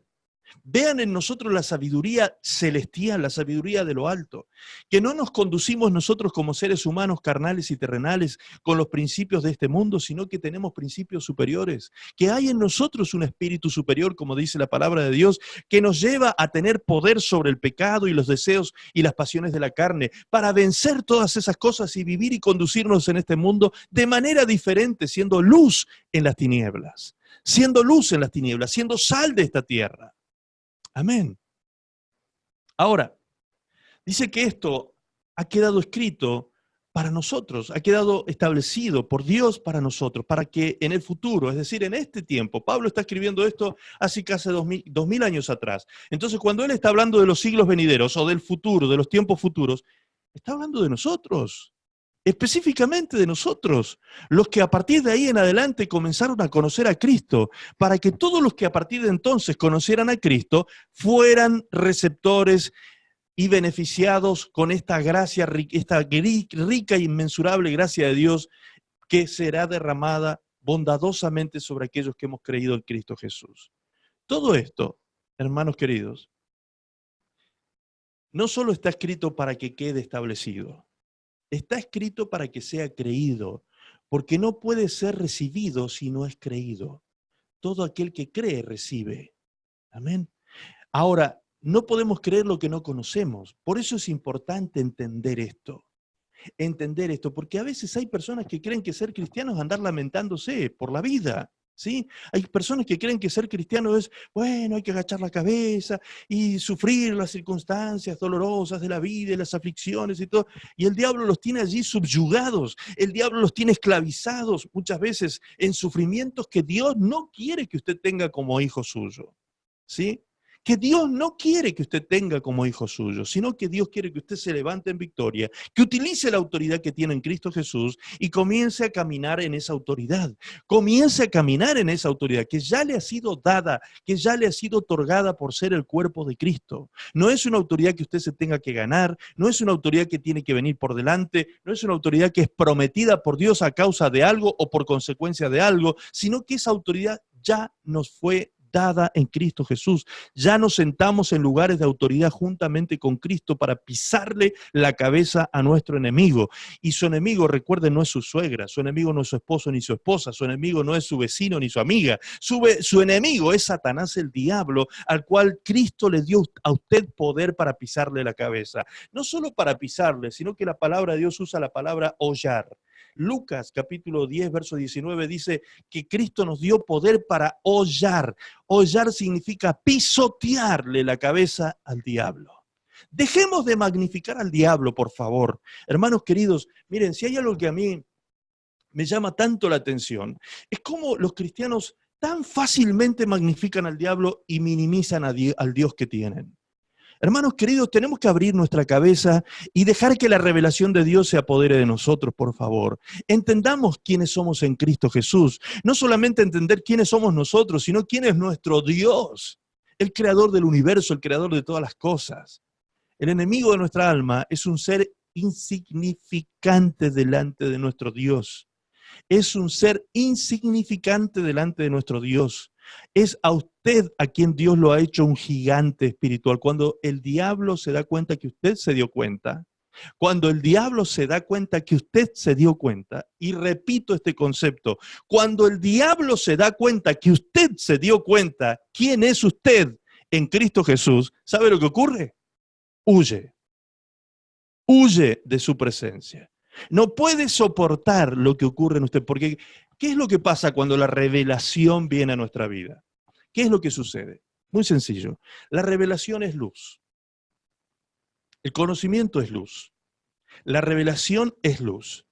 vean en nosotros la sabiduría celestial, la sabiduría de lo alto, que no nos conducimos nosotros como seres humanos carnales y terrenales con los principios de este mundo, sino que tenemos principios superiores, que hay en nosotros un espíritu superior, como dice la palabra de Dios, que nos lleva a tener poder sobre el pecado y los deseos y las pasiones de la carne, para vencer todas esas cosas y vivir y conducirnos en este mundo de manera diferente, siendo luz en las tinieblas, siendo sal de esta tierra. Amén. Ahora, dice que esto ha quedado escrito para nosotros, ha quedado establecido por Dios para nosotros, para que en el futuro, es decir, en este tiempo, Pablo está escribiendo esto hace casi 2000 años atrás. Entonces, cuando él está hablando de los siglos venideros o del futuro, de los tiempos futuros, está hablando de nosotros. Específicamente de nosotros, los que a partir de ahí en adelante comenzaron a conocer a Cristo, para que todos los que a partir de entonces conocieran a Cristo fueran receptores y beneficiados con esta gracia, esta rica e inmensurable gracia de Dios que será derramada bondadosamente sobre aquellos que hemos creído en Cristo Jesús. Todo esto, hermanos queridos, no solo está escrito para que quede establecido, está escrito para que sea creído, porque no puede ser recibido si no es creído. Todo aquel que cree, recibe. Amén. Ahora, no podemos creer lo que no conocemos. Por eso es importante entender esto. Porque a veces hay personas que creen que ser cristianos es andar lamentándose por la vida. ¿Sí? Hay personas que creen que ser cristiano es, bueno, hay que agachar la cabeza y sufrir las circunstancias dolorosas de la vida y las aflicciones y todo. Y el diablo los tiene allí subyugados, el diablo los tiene esclavizados muchas veces en sufrimientos que Dios no quiere que usted tenga como hijo suyo. ¿Sí? que Dios no quiere que usted tenga como hijo suyo, sino que Dios quiere que usted se levante en victoria, que utilice la autoridad que tiene en Cristo Jesús y comience a caminar en esa autoridad. Comience a caminar en esa autoridad que ya le ha sido dada, que ya le ha sido otorgada por ser el cuerpo de Cristo. No es una autoridad que usted se tenga que ganar, no es una autoridad que tiene que venir por delante, no es una autoridad que es prometida por Dios a causa de algo o por consecuencia de algo, sino que esa autoridad ya nos fue dada en Cristo Jesús. Ya nos sentamos en lugares de autoridad juntamente con Cristo para pisarle la cabeza a nuestro enemigo. Y su enemigo, recuerden, no es su suegra, su enemigo no es su esposo ni su esposa, su enemigo no es su vecino ni su amiga. Su enemigo es Satanás, el diablo, al cual Cristo le dio a usted poder para pisarle la cabeza. No solo para pisarle, sino que la palabra de Dios usa la palabra hollar. Lucas capítulo 10, verso 19 dice que Cristo nos dio poder para hollar. Hollar significa pisotearle la cabeza al diablo. Dejemos de magnificar al diablo, por favor. Hermanos queridos, miren, si hay algo que a mí me llama tanto la atención, es cómo los cristianos tan fácilmente magnifican al diablo y minimizan al Dios que tienen. Hermanos queridos, tenemos que abrir nuestra cabeza y dejar que la revelación de Dios se apodere de nosotros, por favor. Entendamos quiénes somos en Cristo Jesús. No solamente entender quiénes somos nosotros, sino quién es nuestro Dios, el creador del universo, el creador de todas las cosas. El enemigo de nuestra alma es un ser insignificante delante de nuestro Dios. Es un ser insignificante delante de nuestro Dios. Es a usted a quien Dios lo ha hecho un gigante espiritual. Cuando el diablo se da cuenta que usted se dio cuenta, cuando el diablo se da cuenta que usted se dio cuenta, y repito este concepto, cuando el diablo se da cuenta que usted se dio cuenta quién es usted en Cristo Jesús, ¿sabe lo que ocurre? Huye. Huye de su presencia. No puede soportar lo que ocurre en usted, porque ¿qué es lo que pasa cuando la revelación viene a nuestra vida? ¿Qué es lo que sucede? Muy sencillo. La revelación es luz. El conocimiento es luz. La revelación es luz.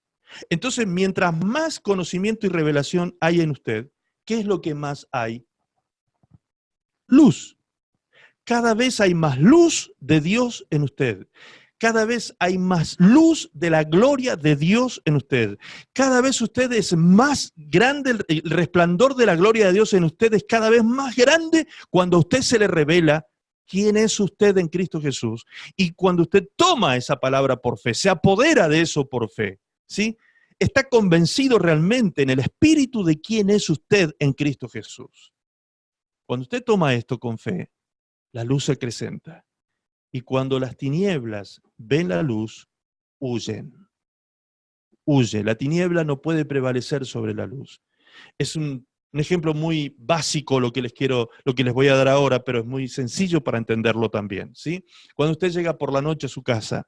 Entonces, mientras más conocimiento y revelación hay en usted, ¿qué es lo que más hay? Luz. Cada vez hay más luz de Dios en usted. Cada vez hay más luz de la gloria de Dios en usted. Cada vez usted es más grande, el resplandor de la gloria de Dios en usted es cada vez más grande cuando a usted se le revela quién es usted en Cristo Jesús. Y cuando usted toma esa palabra por fe, se apodera de eso por fe, ¿sí? Está convencido realmente en el espíritu de quién es usted en Cristo Jesús. Cuando usted toma esto con fe, la luz se acrecenta. Y cuando las tinieblas ven la luz, huyen. Huye. La tiniebla no puede prevalecer sobre la luz. Es un ejemplo muy básico lo que les voy a dar ahora, pero es muy sencillo para entenderlo también, ¿sí? Cuando usted llega por la noche a su casa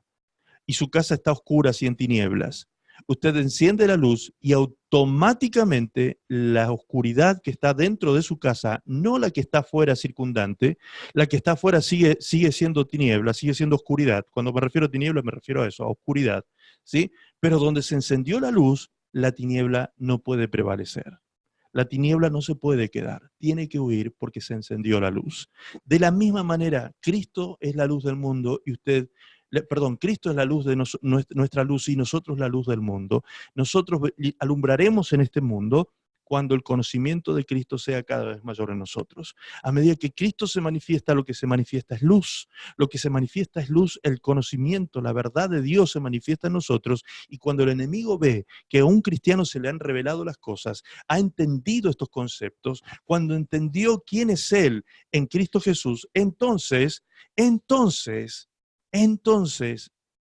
y su casa está oscura y en tinieblas, usted enciende la luz y automáticamente la oscuridad que está dentro de su casa, no la que está afuera circundante, la que está afuera sigue siendo tiniebla, sigue siendo oscuridad. Cuando me refiero a tiniebla me refiero a eso, a oscuridad, ¿sí? Pero donde se encendió la luz, la tiniebla no puede prevalecer. La tiniebla no se puede quedar, tiene que huir porque se encendió la luz. De la misma manera, Cristo es la luz del mundo y Cristo es la luz de nuestra luz y nosotros la luz del mundo. Nosotros alumbraremos en este mundo cuando el conocimiento de Cristo sea cada vez mayor en nosotros. A medida que Cristo se manifiesta, lo que se manifiesta es luz. Lo que se manifiesta es luz, el conocimiento, la verdad de Dios se manifiesta en nosotros. Y cuando el enemigo ve que a un cristiano se le han revelado las cosas, ha entendido estos conceptos, cuando entendió quién es Él en Cristo Jesús, entonces,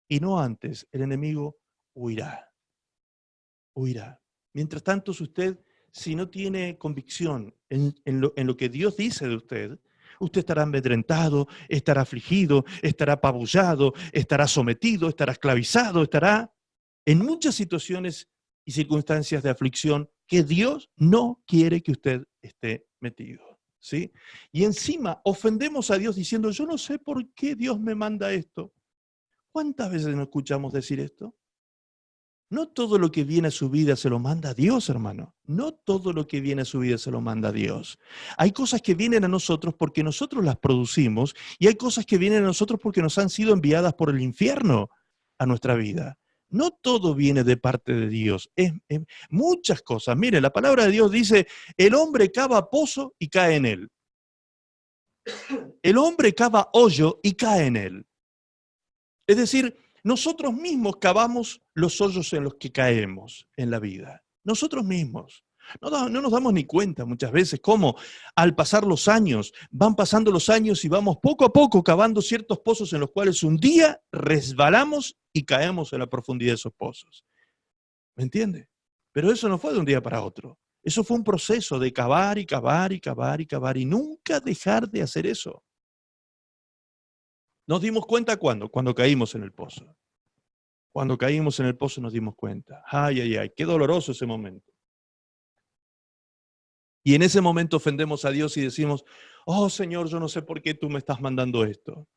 y no antes, el enemigo huirá. Huirá. Mientras tanto, si no tiene convicción en lo que Dios dice de usted, usted estará amedrentado, estará afligido, estará apabullado, estará sometido, estará esclavizado, estará en muchas situaciones y circunstancias de aflicción que Dios no quiere que usted esté metido, ¿sí? Y encima ofendemos a Dios diciendo, yo no sé por qué Dios me manda esto. ¿Cuántas veces nos escuchamos decir esto? No todo lo que viene a su vida se lo manda Dios, hermano. No todo lo que viene a su vida se lo manda Dios. Hay cosas que vienen a nosotros porque nosotros las producimos y hay cosas que vienen a nosotros porque nos han sido enviadas por el infierno a nuestra vida. No todo viene de parte de Dios. Es muchas cosas. Mire, la palabra de Dios dice, el hombre cava pozo y cae en él. El hombre cava hoyo y cae en él. Es decir, nosotros mismos cavamos los hoyos en los que caemos en la vida. Nosotros mismos. No nos damos ni cuenta muchas veces cómo al pasar los años, van pasando los años y vamos poco a poco cavando ciertos pozos en los cuales un día resbalamos y caemos en la profundidad de esos pozos. ¿Me entiende? Pero eso no fue de un día para otro. Eso fue un proceso de cavar y cavar y cavar y cavar y nunca dejar de hacer eso. ¿Nos dimos cuenta cuándo? Cuando caímos en el pozo. Cuando caímos en el pozo nos dimos cuenta. Ay, ay, ay, qué doloroso ese momento. Y en ese momento ofendemos a Dios y decimos, oh Señor, yo no sé por qué tú me estás mandando esto.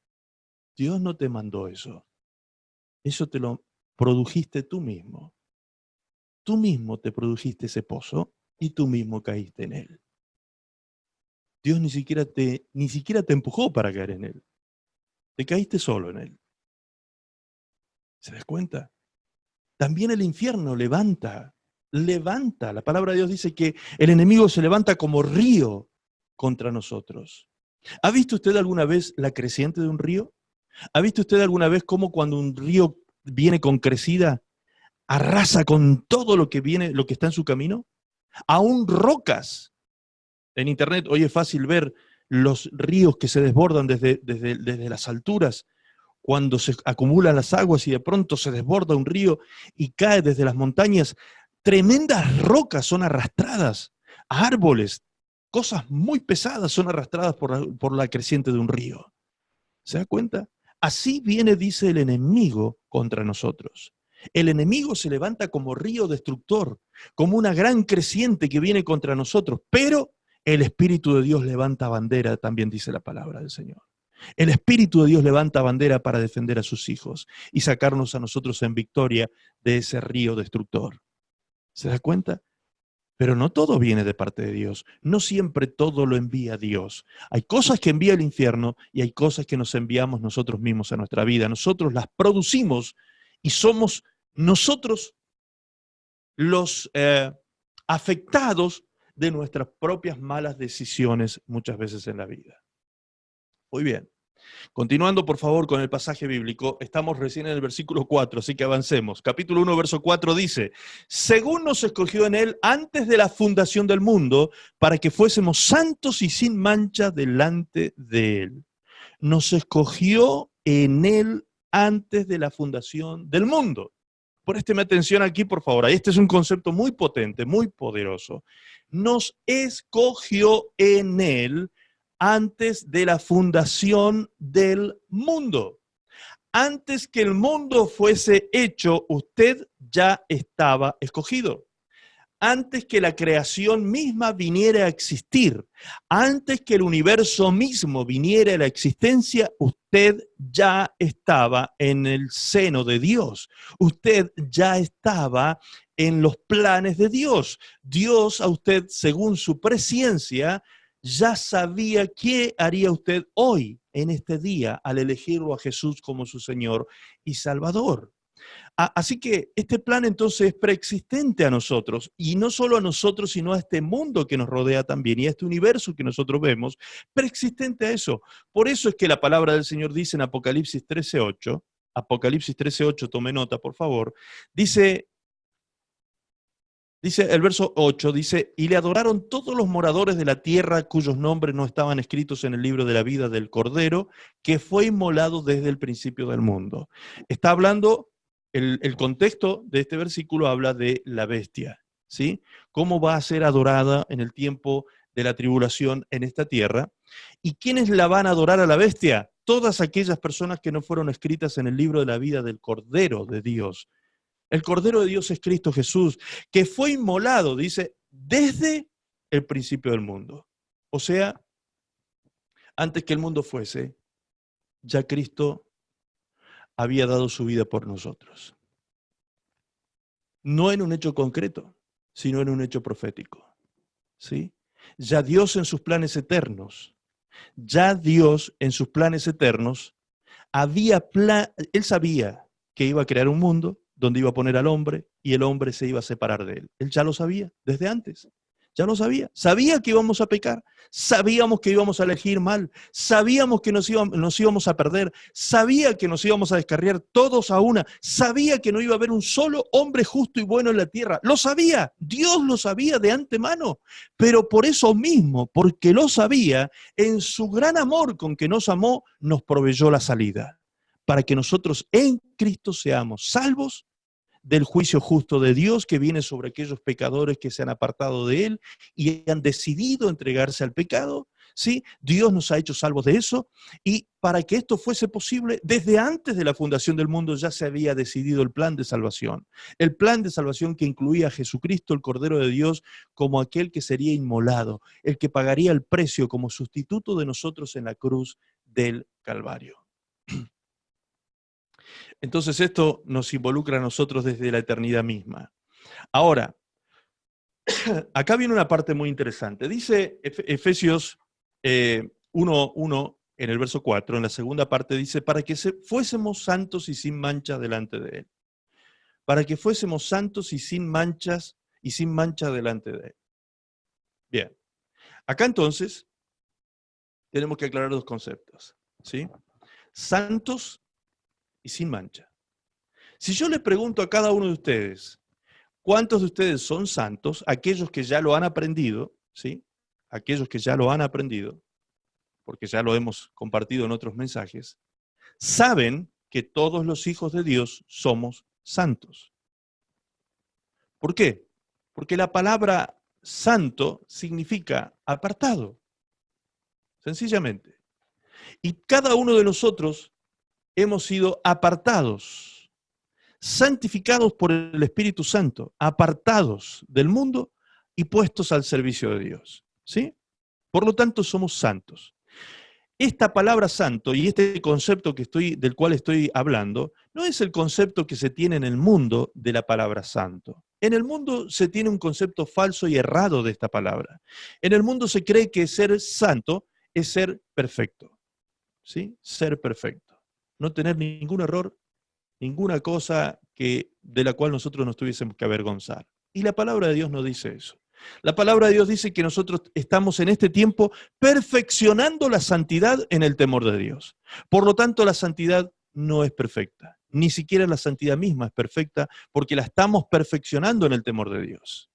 Dios no te mandó eso. Eso te lo produjiste tú mismo. Tú mismo te produjiste ese pozo y tú mismo caíste en él. Dios ni siquiera te empujó para caer en él. Te caíste solo en él. ¿Se das cuenta? También el infierno levanta. La palabra de Dios dice que el enemigo se levanta como río contra nosotros. ¿Ha visto usted alguna vez la creciente de un río? ¿Ha visto usted alguna vez cómo cuando un río viene con crecida, arrasa con todo lo que viene, lo que está en su camino? Aún rocas. En internet hoy es fácil ver los ríos que se desbordan desde las alturas, cuando se acumulan las aguas y de pronto se desborda un río y cae desde las montañas. Tremendas rocas son arrastradas, árboles, cosas muy pesadas son arrastradas por la creciente de un río. ¿Se da cuenta? Así viene, dice el enemigo, contra nosotros. El enemigo se levanta como río destructor, como una gran creciente que viene contra nosotros, pero el Espíritu de Dios levanta bandera, también dice la palabra del Señor. El Espíritu de Dios levanta bandera para defender a sus hijos y sacarnos a nosotros en victoria de ese río destructor. ¿Se da cuenta? Pero no todo viene de parte de Dios. No siempre todo lo envía Dios. Hay cosas que envía el infierno y hay cosas que nos enviamos nosotros mismos a nuestra vida. Nosotros las producimos y somos nosotros los afectados de nuestras propias malas decisiones muchas veces en la vida. Muy bien. Continuando, por favor, con el pasaje bíblico, estamos recién en el versículo 4, así que avancemos. Capítulo 1, verso 4 dice, según nos escogió en él antes de la fundación del mundo, para que fuésemos santos y sin mancha delante de él. Nos escogió en él antes de la fundación del mundo. Présteme atención aquí, por favor. Este es un concepto muy potente, muy poderoso. Nos escogió en él antes de la fundación del mundo. Antes que el mundo fuese hecho, usted ya estaba escogido. Antes que la creación misma viniera a existir, antes que el universo mismo viniera a la existencia, usted ya estaba en el seno de Dios. Usted ya estaba en los planes de Dios. Dios a usted, según su presciencia, ya sabía qué haría usted hoy, en este día, al elegirlo a Jesús como su Señor y Salvador. Así que este plan entonces es preexistente a nosotros, y no solo a nosotros, sino a este mundo que nos rodea también, y a este universo que nosotros vemos, preexistente a eso. Por eso es que la palabra del Señor dice en Apocalipsis 13:8, tome nota por favor, dice el verso 8, dice, y le adoraron todos los moradores de la tierra cuyos nombres no estaban escritos en el libro de la vida del Cordero, que fue inmolado desde el principio del mundo. Está hablando... El contexto de este versículo habla de la bestia, ¿sí? Cómo va a ser adorada en el tiempo de la tribulación en esta tierra. ¿Y quiénes la van a adorar a la bestia? Todas aquellas personas que no fueron escritas en el libro de la vida del Cordero de Dios. El Cordero de Dios es Cristo Jesús, que fue inmolado, dice, desde el principio del mundo. O sea, antes que el mundo fuese, ya Cristo había dado su vida por nosotros. no en un hecho concreto, sino en un hecho profético. ¿Sí? Ya Dios en sus planes eternos, Él sabía que iba a crear un mundo donde iba a poner al hombre y el hombre se iba a separar de él. Él ya lo sabía desde antes. Ya lo sabía. Sabía que íbamos a pecar. Sabíamos que íbamos a elegir mal. Sabíamos que nos íbamos a perder. Sabía que nos íbamos a descarriar todos a una. Sabía que no iba a haber un solo hombre justo y bueno en la tierra. Lo sabía. Dios lo sabía de antemano. Pero por eso mismo, porque lo sabía, en su gran amor con que nos amó, nos proveyó la salida. Para que nosotros en Cristo seamos salvos del juicio justo de Dios que viene sobre aquellos pecadores que se han apartado de Él y han decidido entregarse al pecado. ¿Sí? Dios nos ha hecho salvos de eso, y para que esto fuese posible, desde antes de la fundación del mundo ya se había decidido el plan de salvación. El plan de salvación que incluía a Jesucristo, el Cordero de Dios, como aquel que sería inmolado, el que pagaría el precio como sustituto de nosotros en la cruz del Calvario. Entonces esto nos involucra a nosotros desde la eternidad misma. Ahora, acá viene una parte muy interesante. Dice Efesios 1:1 en el verso 4, en la segunda parte dice, para que fuésemos santos y sin mancha delante de Él. Para que fuésemos santos y sin manchas y sin mancha delante de Él. Bien. Acá entonces tenemos que aclarar dos conceptos, ¿sí? Santos y sin mancha. Si yo les pregunto a cada uno de ustedes, ¿cuántos de ustedes son santos? Aquellos que ya lo han aprendido, ¿sí? Aquellos que ya lo han aprendido, porque ya lo hemos compartido en otros mensajes, saben que todos los hijos de Dios somos santos. ¿Por qué? Porque la palabra santo significa apartado, sencillamente. Y cada uno de nosotros hemos sido apartados, santificados por el Espíritu Santo, apartados del mundo y puestos al servicio de Dios, ¿sí? Por lo tanto, somos santos. Esta palabra santo y este concepto del cual estoy hablando, no es el concepto que se tiene en el mundo de la palabra santo. En el mundo se tiene un concepto falso y errado de esta palabra. En el mundo se cree que ser santo es ser perfecto, ¿sí? Ser perfecto. No tener ningún error, ninguna cosa de la cual nosotros nos tuviésemos que avergonzar. Y la palabra de Dios no dice eso. La palabra de Dios dice que nosotros estamos en este tiempo perfeccionando la santidad en el temor de Dios. Por lo tanto, la santidad no es perfecta. Ni siquiera la santidad misma es perfecta, porque la estamos perfeccionando en el temor de Dios.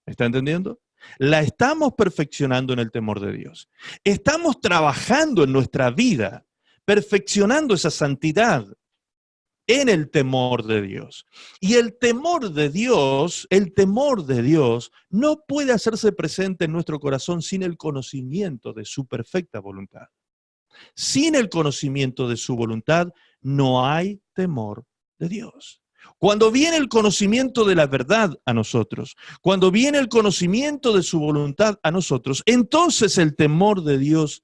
¿Me está entendiendo? La estamos perfeccionando en el temor de Dios. Estamos trabajando en nuestra vida, perfeccionando esa santidad en el temor de Dios. Y el temor de Dios no puede hacerse presente en nuestro corazón sin el conocimiento de su perfecta voluntad. Sin el conocimiento de su voluntad no hay temor de Dios. Cuando viene el conocimiento de la verdad a nosotros, cuando viene el conocimiento de su voluntad a nosotros, entonces el temor de Dios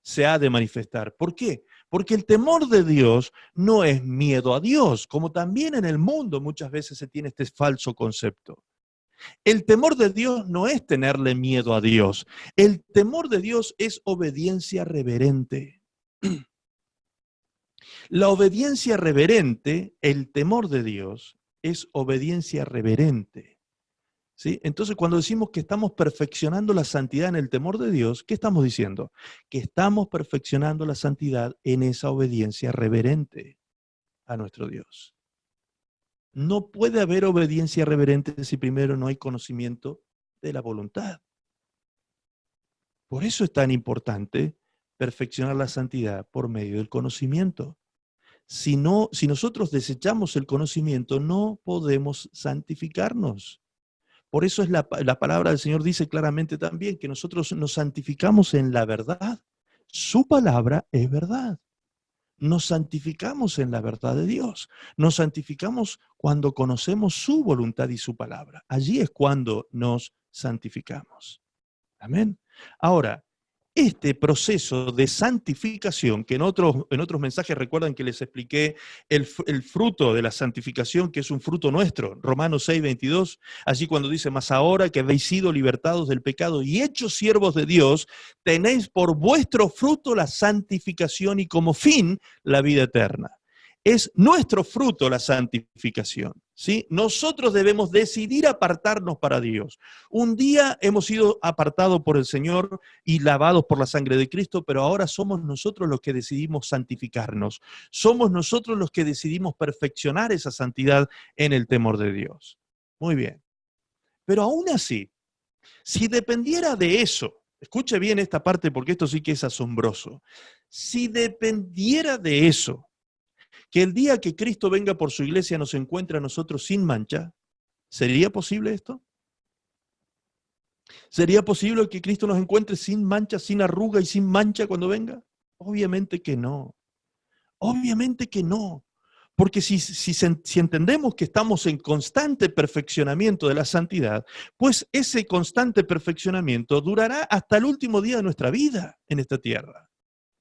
se ha de manifestar. ¿Por qué? Porque el temor de Dios no es miedo a Dios, como también en el mundo muchas veces se tiene este falso concepto. El temor de Dios no es tenerle miedo a Dios. El temor de Dios es obediencia reverente. La obediencia reverente, el temor de Dios, es obediencia reverente. ¿Sí? Entonces, cuando decimos que estamos perfeccionando la santidad en el temor de Dios, ¿qué estamos diciendo? Que estamos perfeccionando la santidad en esa obediencia reverente a nuestro Dios. No puede haber obediencia reverente si primero no hay conocimiento de la voluntad. Por eso es tan importante perfeccionar la santidad por medio del conocimiento. Si nosotros desechamos el conocimiento, no podemos santificarnos. Por eso la palabra del Señor dice claramente también que nosotros nos santificamos en la verdad. Su palabra es verdad. Nos santificamos en la verdad de Dios. Nos santificamos cuando conocemos su voluntad y su palabra. Allí es cuando nos santificamos. Amén. Ahora, Este proceso de santificación, que en otros mensajes recuerdan que les expliqué el fruto de la santificación, que es un fruto nuestro, Romanos 6:22, allí cuando dice, mas ahora que habéis sido libertados del pecado y hechos siervos de Dios, tenéis por vuestro fruto la santificación y como fin la vida eterna. Es nuestro fruto la santificación, ¿sí? Nosotros debemos decidir apartarnos para Dios. Un día hemos sido apartados por el Señor y lavados por la sangre de Cristo, pero ahora somos nosotros los que decidimos santificarnos. Somos nosotros los que decidimos perfeccionar esa santidad en el temor de Dios. Muy bien. Pero aún así, si dependiera de eso, escuche bien esta parte porque esto sí que es asombroso. Si dependiera de eso, que el día que Cristo venga por su iglesia nos encuentre a nosotros sin mancha, ¿sería posible esto? ¿Sería posible que Cristo nos encuentre sin mancha, sin arruga y sin mancha cuando venga? Obviamente que no. Obviamente que no. Porque si entendemos que estamos en constante perfeccionamiento de la santidad, pues ese constante perfeccionamiento durará hasta el último día de nuestra vida en esta tierra.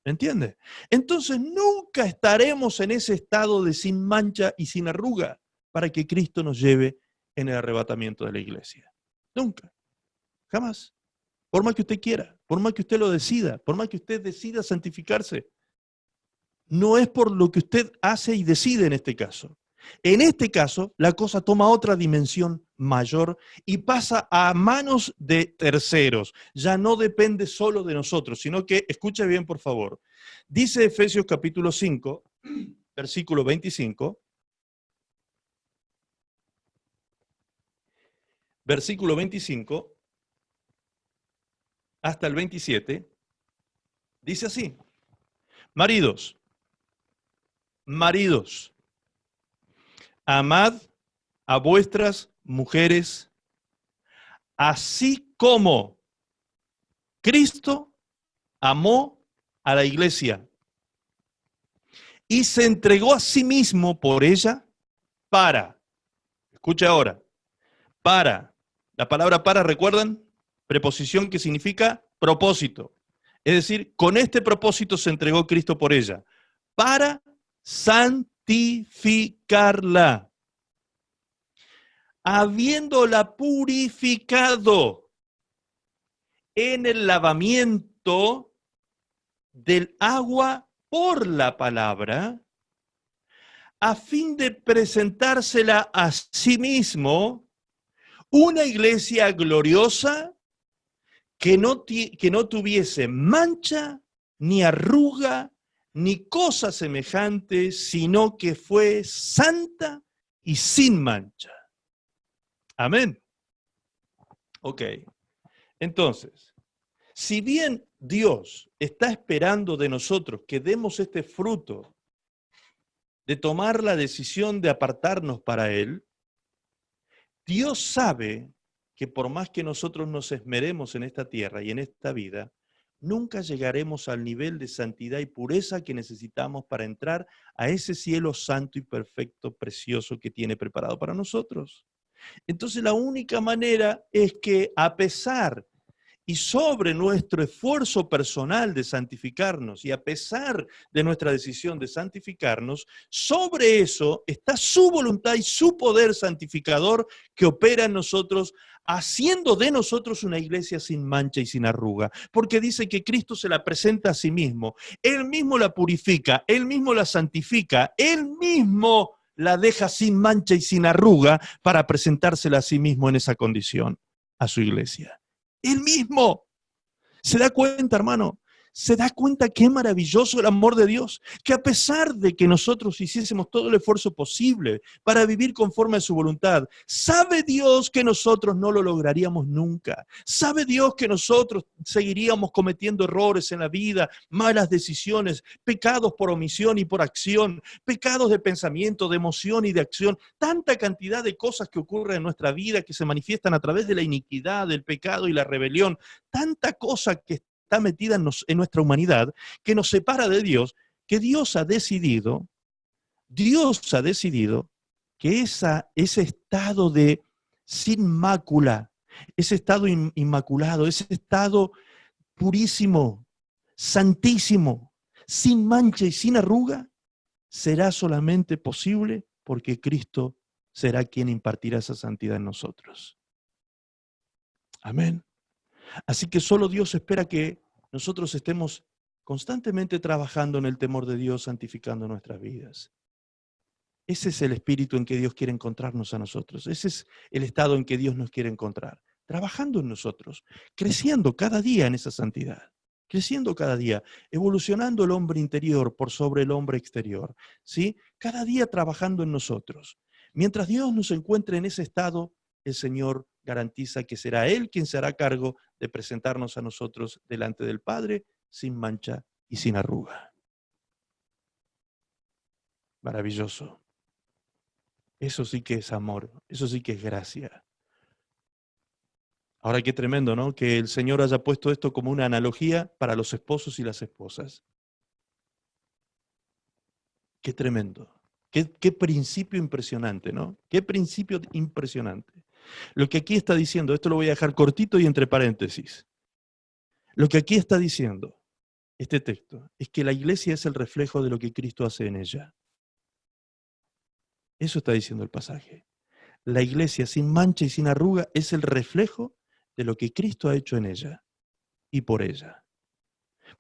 ¿Me entiende? Entonces nunca estaremos en ese estado de sin mancha y sin arruga para que Cristo nos lleve en el arrebatamiento de la iglesia. Nunca. Jamás. Por más que usted quiera, por más que usted lo decida, por más que usted decida santificarse. No es por lo que usted hace y decide en este caso. En este caso, la cosa toma otra dimensión mayor y pasa a manos de terceros. Ya no depende solo de nosotros, sino que, escuche bien por favor, dice Efesios capítulo 5, versículo 25, versículo 25 hasta el 27, dice así, maridos, amad a vuestras mujeres, así como Cristo amó a la iglesia y se entregó a sí mismo por ella para, escucha ahora, la palabra para, ¿recuerdan? Preposición que significa propósito. Es decir, con este propósito se entregó Cristo por ella, para santificarla, habiéndola purificado en el lavamiento del agua por la palabra, a fin de presentársela a sí mismo una iglesia gloriosa que no tuviese mancha, ni arruga, ni cosa semejante, sino que fue santa y sin mancha. Amén. Ok. Entonces, si bien Dios está esperando de nosotros que demos este fruto de tomar la decisión de apartarnos para Él, Dios sabe que por más que nosotros nos esmeremos en esta tierra y en esta vida, nunca llegaremos al nivel de santidad y pureza que necesitamos para entrar a ese cielo santo y perfecto, precioso que tiene preparado para nosotros. Entonces la única manera es que a pesar y sobre nuestro esfuerzo personal de santificarnos y a pesar de nuestra decisión de santificarnos, sobre eso está su voluntad y su poder santificador que opera en nosotros, haciendo de nosotros una iglesia sin mancha y sin arruga. Porque dice que Cristo se la presenta a sí mismo, Él mismo la purifica, Él mismo la santifica, Él mismo la deja sin mancha y sin arruga para presentársela a sí mismo en esa condición, a su iglesia. Él mismo. ¿Se da cuenta, hermano? ¿Se da cuenta qué maravilloso el amor de Dios? Que a pesar de que nosotros hiciésemos todo el esfuerzo posible para vivir conforme a su voluntad, sabe Dios que nosotros no lo lograríamos nunca. Sabe Dios que nosotros seguiríamos cometiendo errores en la vida, malas decisiones, pecados por omisión y por acción, pecados de pensamiento, de emoción y de acción, tanta cantidad de cosas que ocurren en nuestra vida que se manifiestan a través de la iniquidad, del pecado y la rebelión, tanta cosa que está metida en nuestra humanidad, que nos separa de Dios, que Dios ha decidido que ese estado de sin mácula, ese estado inmaculado, ese estado purísimo, santísimo, sin mancha y sin arruga, será solamente posible porque Cristo será quien impartirá esa santidad en nosotros. Amén. Así que solo Dios espera que nosotros estemos constantemente trabajando en el temor de Dios, santificando nuestras vidas. Ese es el espíritu en que Dios quiere encontrarnos a nosotros. Ese es el estado en que Dios nos quiere encontrar. Trabajando en nosotros, creciendo cada día en esa santidad. Creciendo cada día, evolucionando el hombre interior por sobre el hombre exterior. ¿Sí? Cada día trabajando en nosotros. Mientras Dios nos encuentre en ese estado, el Señor garantiza que será Él quien se hará cargo de presentarnos a nosotros delante del Padre sin mancha y sin arruga. Maravilloso. Eso sí que es amor, eso sí que es gracia. Ahora qué tremendo, ¿no? Que el Señor haya puesto esto como una analogía para los esposos y las esposas. Qué tremendo. Qué principio impresionante, ¿no? Qué principio impresionante. Lo que aquí está diciendo, esto lo voy a dejar cortito y entre paréntesis. Lo que aquí está diciendo, este texto, es que la iglesia es el reflejo de lo que Cristo hace en ella. Eso está diciendo el pasaje. La iglesia sin mancha y sin arruga es el reflejo de lo que Cristo ha hecho en ella y por ella.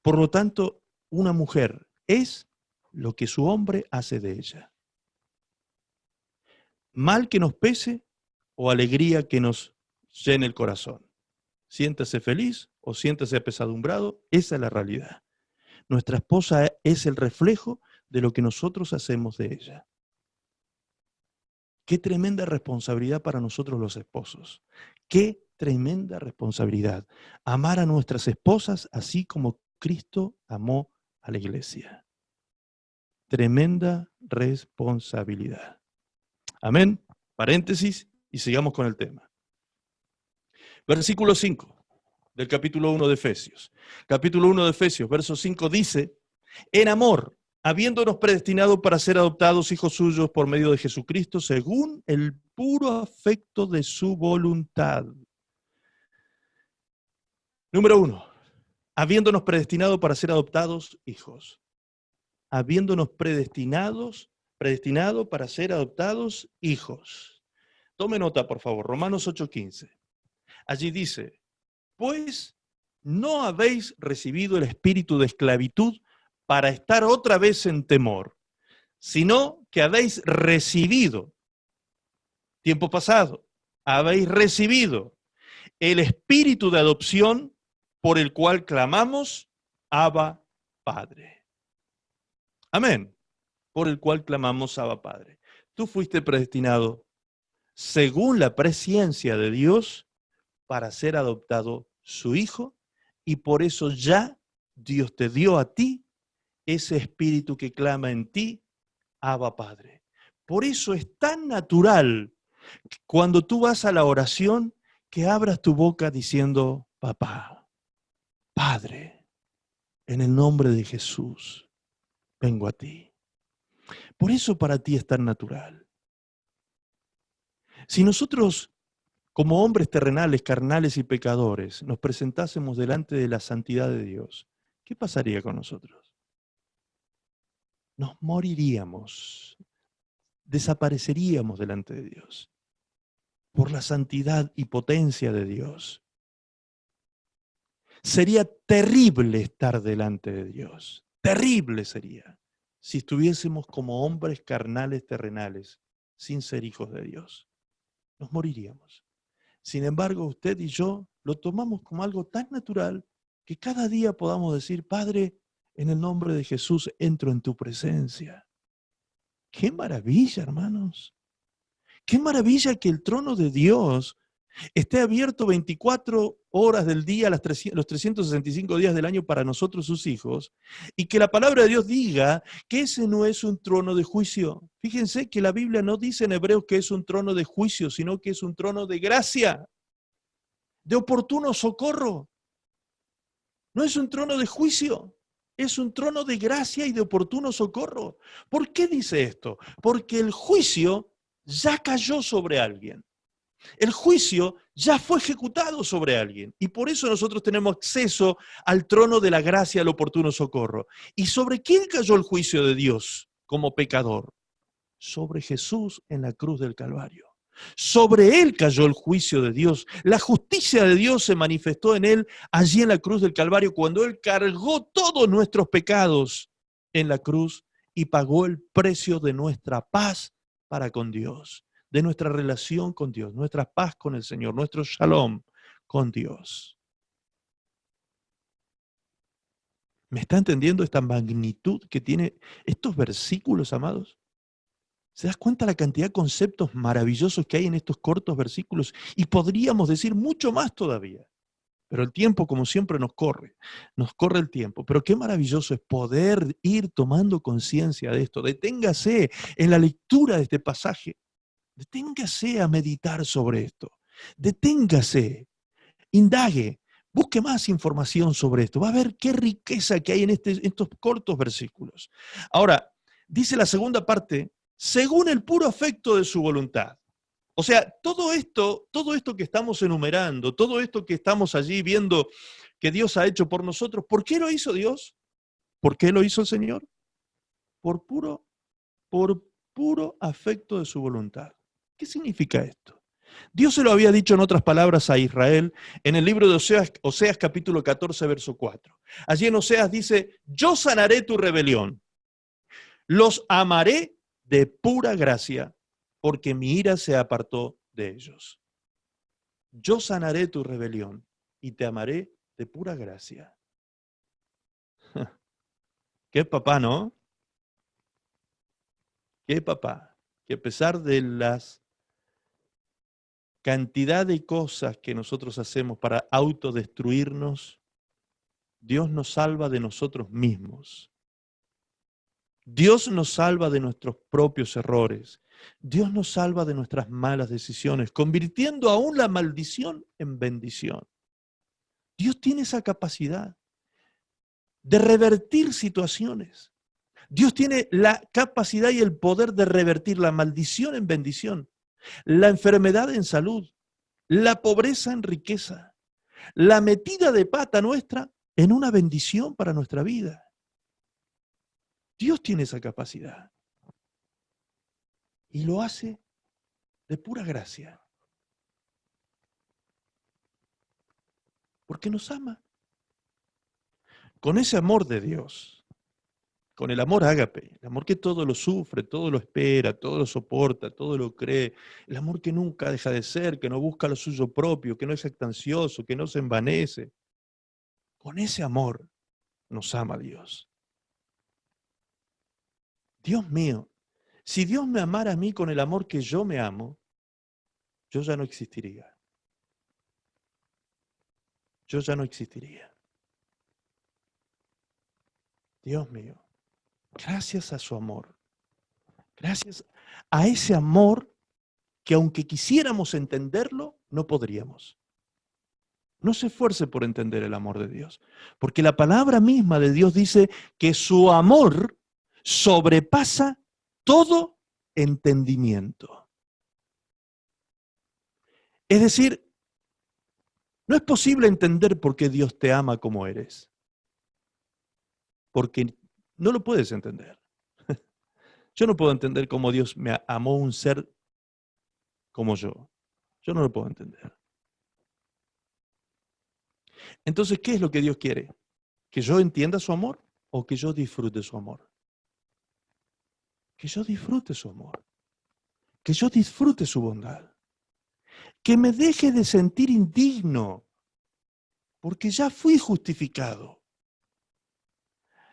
Por lo tanto, una mujer es lo que su hombre hace de ella. Mal que nos pese o alegría que nos llene el corazón. Siéntase feliz o siéntase apesadumbrado, esa es la realidad. Nuestra esposa es el reflejo de lo que nosotros hacemos de ella. Qué tremenda responsabilidad para nosotros los esposos. Qué tremenda responsabilidad. Amar a nuestras esposas así como Cristo amó a la iglesia. Tremenda responsabilidad. Amén. Paréntesis y sigamos con el tema. Versículo 5 del capítulo 1 de Efesios. Capítulo 1 de Efesios, verso 5 dice, en amor, habiéndonos predestinado para ser adoptados hijos suyos por medio de Jesucristo, según el puro afecto de su voluntad. Número 1, habiéndonos predestinado para ser adoptados hijos. Habiéndonos predestinado para ser adoptados hijos. Tome nota, por favor, Romanos 8:15. Allí dice, pues no habéis recibido el espíritu de esclavitud para estar otra vez en temor, sino que habéis recibido, tiempo pasado, habéis recibido el espíritu de adopción por el cual clamamos, Abba, Padre. Amén. Por el cual clamamos, Abba, Padre. Tú fuiste predestinado, según la presciencia de Dios, para ser adoptado su hijo, y por eso ya Dios te dio a ti ese espíritu que clama en ti, Abba, Padre. Por eso es tan natural cuando tú vas a la oración que abras tu boca diciendo, papá, Padre, en el nombre de Jesús, vengo a ti. Por eso para ti es tan natural. Si nosotros, como hombres terrenales, carnales y pecadores, nos presentásemos delante de la santidad de Dios, ¿qué pasaría con nosotros? Nos moriríamos, desapareceríamos delante de Dios, por la santidad y potencia de Dios. Sería terrible estar delante de Dios, terrible sería, si estuviésemos como hombres carnales terrenales, sin ser hijos de Dios. Nos moriríamos. Sin embargo, usted y yo lo tomamos como algo tan natural que cada día podamos decir, Padre, en el nombre de Jesús entro en tu presencia. ¡Qué maravilla, hermanos! ¡Qué maravilla que el trono de Dios esté abierto 24 horas del día, los 365 días del año para nosotros sus hijos, y que la palabra de Dios diga que ese no es un trono de juicio? Fíjense que la Biblia no dice en Hebreos que es un trono de juicio, sino que es un trono de gracia, de oportuno socorro. No es un trono de juicio, es un trono de gracia y de oportuno socorro. ¿Por qué dice esto? Porque el juicio ya cayó sobre alguien. El juicio ya fue ejecutado sobre alguien y por eso nosotros tenemos acceso al trono de la gracia, al oportuno socorro. ¿Y sobre quién cayó el juicio de Dios como pecador? Sobre Jesús en la cruz del Calvario. Sobre él cayó el juicio de Dios. La justicia de Dios se manifestó en él allí en la cruz del Calvario cuando él cargó todos nuestros pecados en la cruz y pagó el precio de nuestra paz para con Dios, de nuestra relación con Dios, nuestra paz con el Señor, nuestro shalom con Dios. ¿Me está entendiendo esta magnitud que tiene estos versículos, amados? ¿Se das cuenta la cantidad de conceptos maravillosos que hay en estos cortos versículos? Y podríamos decir mucho más todavía. Pero el tiempo, como siempre, nos corre el tiempo. Pero qué maravilloso es poder ir tomando conciencia de esto. Deténgase en la lectura de este pasaje. Deténgase a meditar sobre esto. Deténgase, indague, busque más información sobre esto. Va a ver qué riqueza que hay en estos cortos versículos. Ahora, dice la segunda parte, según el puro afecto de su voluntad. O sea, todo esto que estamos enumerando, todo esto que estamos allí viendo que Dios ha hecho por nosotros, ¿por qué lo hizo Dios? ¿Por qué lo hizo el Señor? Por puro afecto de su voluntad. ¿Qué significa esto? Dios se lo había dicho en otras palabras a Israel en el libro de Oseas capítulo 14, verso 4. Allí en Oseas dice, yo sanaré tu rebelión, los amaré de pura gracia, porque mi ira se apartó de ellos. Yo sanaré tu rebelión y te amaré de pura gracia. Qué papá, ¿no? Qué papá, que a pesar de las cantidad de cosas que nosotros hacemos para autodestruirnos, Dios nos salva de nosotros mismos. Dios nos salva de nuestros propios errores. Dios nos salva de nuestras malas decisiones, convirtiendo aún la maldición en bendición. Dios tiene esa capacidad de revertir situaciones. Dios tiene la capacidad y el poder de revertir la maldición en bendición, la enfermedad en salud, la pobreza en riqueza, la metida de pata nuestra en una bendición para nuestra vida. Dios tiene esa capacidad y lo hace de pura gracia, porque nos ama. Con ese amor de Dios, con el amor ágape, el amor que todo lo sufre, todo lo espera, todo lo soporta, todo lo cree, el amor que nunca deja de ser, que no busca lo suyo propio, que no es jactancioso, que no se envanece. Con ese amor nos ama Dios. Dios mío, si Dios me amara a mí con el amor que yo me amo, yo ya no existiría. Yo ya no existiría. Dios mío, gracias a su amor, gracias a ese amor que aunque quisiéramos entenderlo, no podríamos. No se esfuerce por entender el amor de Dios, porque la palabra misma de Dios dice que su amor sobrepasa todo entendimiento. Es decir, no es posible entender por qué Dios te ama como eres, porque no lo puedes entender. Yo no puedo entender cómo Dios me amó un ser como yo. Yo no lo puedo entender. Entonces, ¿qué es lo que Dios quiere? ¿Que yo entienda su amor o que yo disfrute su amor? Que yo disfrute su amor. Que yo disfrute su bondad. Que me deje de sentir indigno, porque ya fui justificado.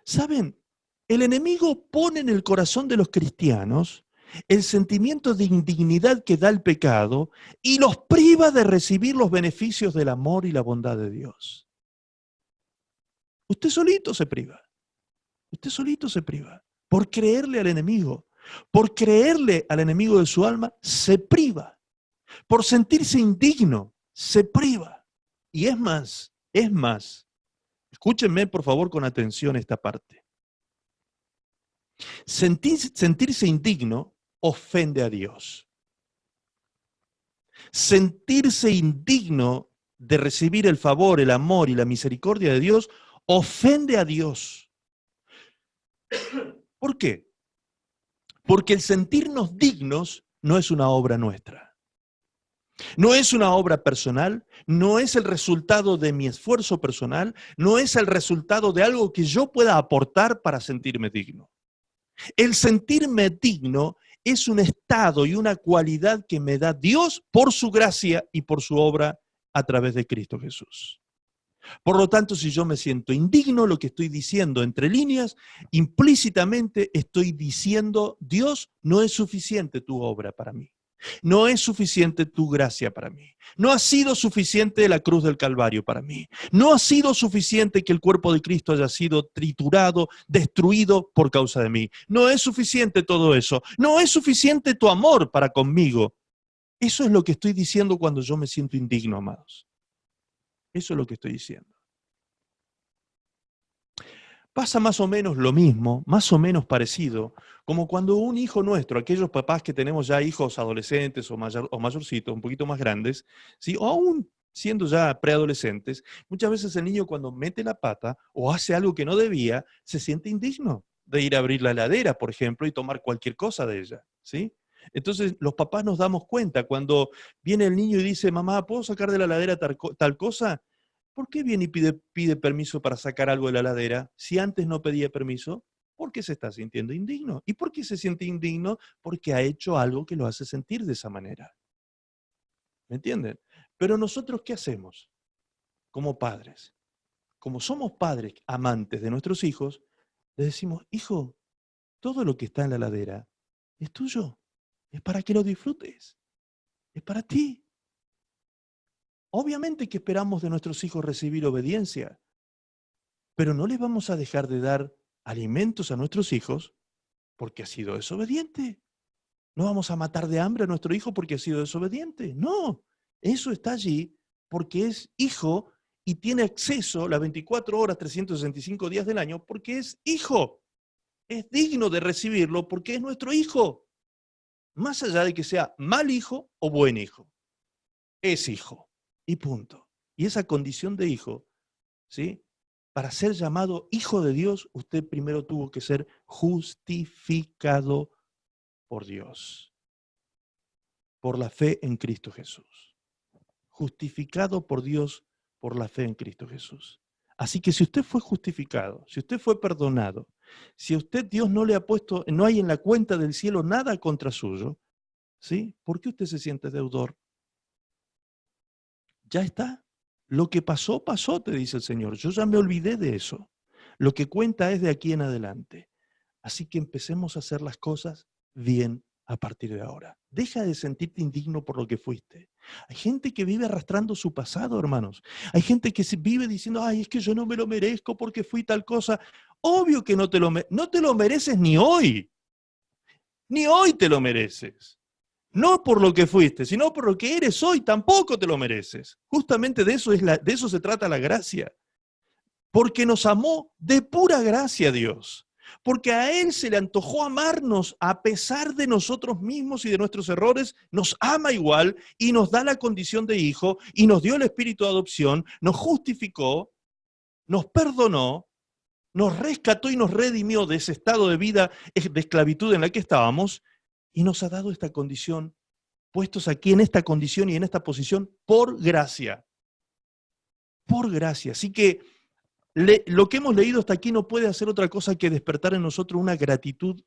¿Saben? El enemigo pone en el corazón de los cristianos el sentimiento de indignidad que da el pecado y los priva de recibir los beneficios del amor y la bondad de Dios. Usted solito se priva. Usted solito se priva. Por creerle al enemigo. Por creerle al enemigo de su alma, se priva. Por sentirse indigno, se priva. Y es más, escúchenme por favor con atención esta parte. Sentirse indigno ofende a Dios. Sentirse indigno de recibir el favor, el amor y la misericordia de Dios ofende a Dios. ¿Por qué? Porque el sentirnos dignos no es una obra nuestra. No es una obra personal, no es el resultado de mi esfuerzo personal, no es el resultado de algo que yo pueda aportar para sentirme digno. El sentirme digno es un estado y una cualidad que me da Dios por su gracia y por su obra a través de Cristo Jesús. Por lo tanto, si yo me siento indigno, lo que estoy diciendo entre líneas, implícitamente estoy diciendo, Dios, no es suficiente tu obra para mí. No es suficiente tu gracia para mí. No ha sido suficiente la cruz del Calvario para mí. No ha sido suficiente que el cuerpo de Cristo haya sido triturado, destruido por causa de mí. No es suficiente todo eso. No es suficiente tu amor para conmigo. Eso es lo que estoy diciendo cuando yo me siento indigno, amados. Eso es lo que estoy diciendo. Pasa más o menos lo mismo, más o menos parecido, como cuando un hijo nuestro, aquellos papás que tenemos ya hijos adolescentes o mayorcitos, un poquito más grandes, ¿sí? O aún siendo ya preadolescentes, muchas veces el niño cuando mete la pata o hace algo que no debía, se siente indigno de ir a abrir la heladera, por ejemplo, y tomar cualquier cosa de ella, ¿sí? Entonces los papás nos damos cuenta cuando viene el niño y dice, mamá, ¿puedo sacar de la heladera tal cosa? ¿Por qué viene y pide permiso para sacar algo de la heladera si antes no pedía permiso? Porque se está sintiendo indigno. ¿Y por qué se siente indigno? Porque ha hecho algo que lo hace sentir de esa manera. ¿Me entienden? Pero nosotros, ¿qué hacemos como padres? Como somos padres amantes de nuestros hijos, les decimos, hijo, todo lo que está en la heladera es tuyo. Es para que lo disfrutes. Es para ti. Obviamente que esperamos de nuestros hijos recibir obediencia, pero no les vamos a dejar de dar alimentos a nuestros hijos porque ha sido desobediente. No vamos a matar de hambre a nuestro hijo porque ha sido desobediente. No, eso está allí porque es hijo y tiene acceso las 24 horas, 365 días del año porque es hijo. Es digno de recibirlo porque es nuestro hijo. Más allá de que sea mal hijo o buen hijo. Es hijo. Y punto. Y esa condición de hijo, ¿sí? Para ser llamado hijo de Dios, usted primero tuvo que ser justificado por Dios, por la fe en Cristo Jesús. Justificado por Dios por la fe en Cristo Jesús. Así que si usted fue justificado, si usted fue perdonado, si a usted Dios no le ha puesto, no hay en la cuenta del cielo nada contra suyo, ¿sí? ¿Por qué usted se siente deudor? Ya está. Lo que pasó, pasó, te dice el Señor. Yo ya me olvidé de eso. Lo que cuenta es de aquí en adelante. Así que empecemos a hacer las cosas bien a partir de ahora. Deja de sentirte indigno por lo que fuiste. Hay gente que vive arrastrando su pasado, hermanos. Hay gente que vive diciendo, ay, es que yo no me lo merezco porque fui tal cosa. Obvio que no te lo mereces ni hoy. Ni hoy te lo mereces. No por lo que fuiste, sino por lo que eres hoy, tampoco te lo mereces. Justamente de eso se trata la gracia. Porque nos amó de pura gracia Dios. Porque a Él se le antojó amarnos a pesar de nosotros mismos y de nuestros errores, nos ama igual y nos da la condición de hijo y nos dio el espíritu de adopción, nos justificó, nos perdonó, nos rescató y nos redimió de ese estado de vida de esclavitud en la que estábamos y nos ha dado esta condición, puestos aquí en esta condición y en esta posición por gracia. Por gracia. Así que lo que hemos leído hasta aquí no puede hacer otra cosa que despertar en nosotros una gratitud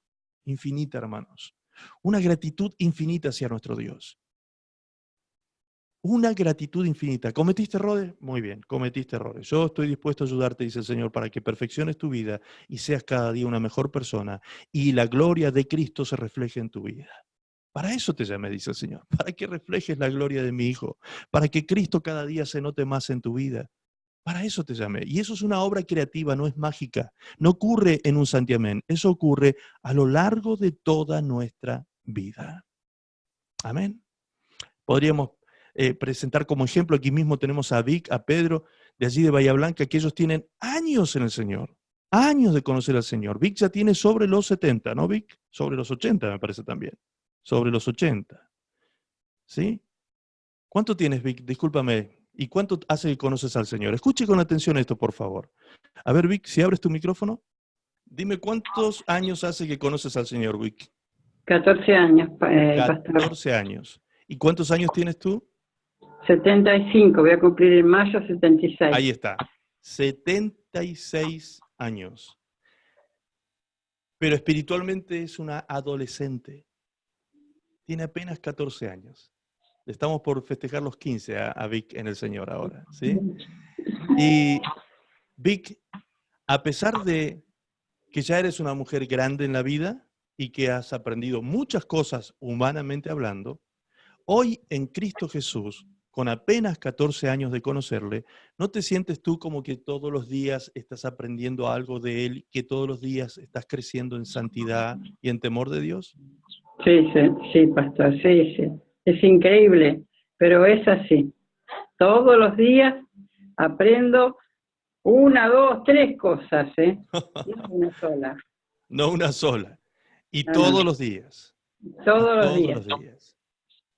infinita, hermanos. Una gratitud infinita hacia nuestro Dios. Una gratitud infinita. ¿Cometiste errores? Muy bien, cometiste errores. Yo estoy dispuesto a ayudarte, dice el Señor, para que perfecciones tu vida y seas cada día una mejor persona y la gloria de Cristo se refleje en tu vida. Para eso te llamé, dice el Señor, para que reflejes la gloria de mi Hijo, para que Cristo cada día se note más en tu vida. Para eso te llamé. Y eso es una obra creativa, no es mágica. No ocurre en un santiamén. Eso ocurre a lo largo de toda nuestra vida. Amén. Podríamos presentar como ejemplo, aquí mismo tenemos a Vic, a Pedro, de allí de Bahía Blanca, que ellos tienen años en el Señor. Años de conocer al Señor. Vic ya tiene sobre los 70, ¿no, Vic? Sobre los 80 me parece también. Sobre los 80. ¿Sí? ¿Cuánto tienes, Vic? Discúlpame. ¿Y cuánto hace que conoces al Señor? Escuche con atención esto, por favor. A ver, Vic, si abres tu micrófono, dime cuántos años hace que conoces al Señor, Vic. 14 años, pastor. 14 años. ¿Y cuántos años tienes tú? 75, voy a cumplir en mayo 76. Ahí está. 76 años. Pero espiritualmente es una adolescente. Tiene apenas 14 años. Estamos por festejar los 15 a Vic en el Señor ahora, ¿sí? Y Vic, a pesar de que ya eres una mujer grande en la vida y que has aprendido muchas cosas humanamente hablando, hoy en Cristo Jesús, con apenas 14 años de conocerle, ¿no te sientes tú como que todos los días estás aprendiendo algo de Él, que todos los días estás creciendo en santidad y en temor de Dios? Sí, pastor, sí. Es increíble, pero es así. Todos los días aprendo 1, 2, 3 cosas, No una sola. No una sola. Y No, todos no. los días. Todos los días. Los días.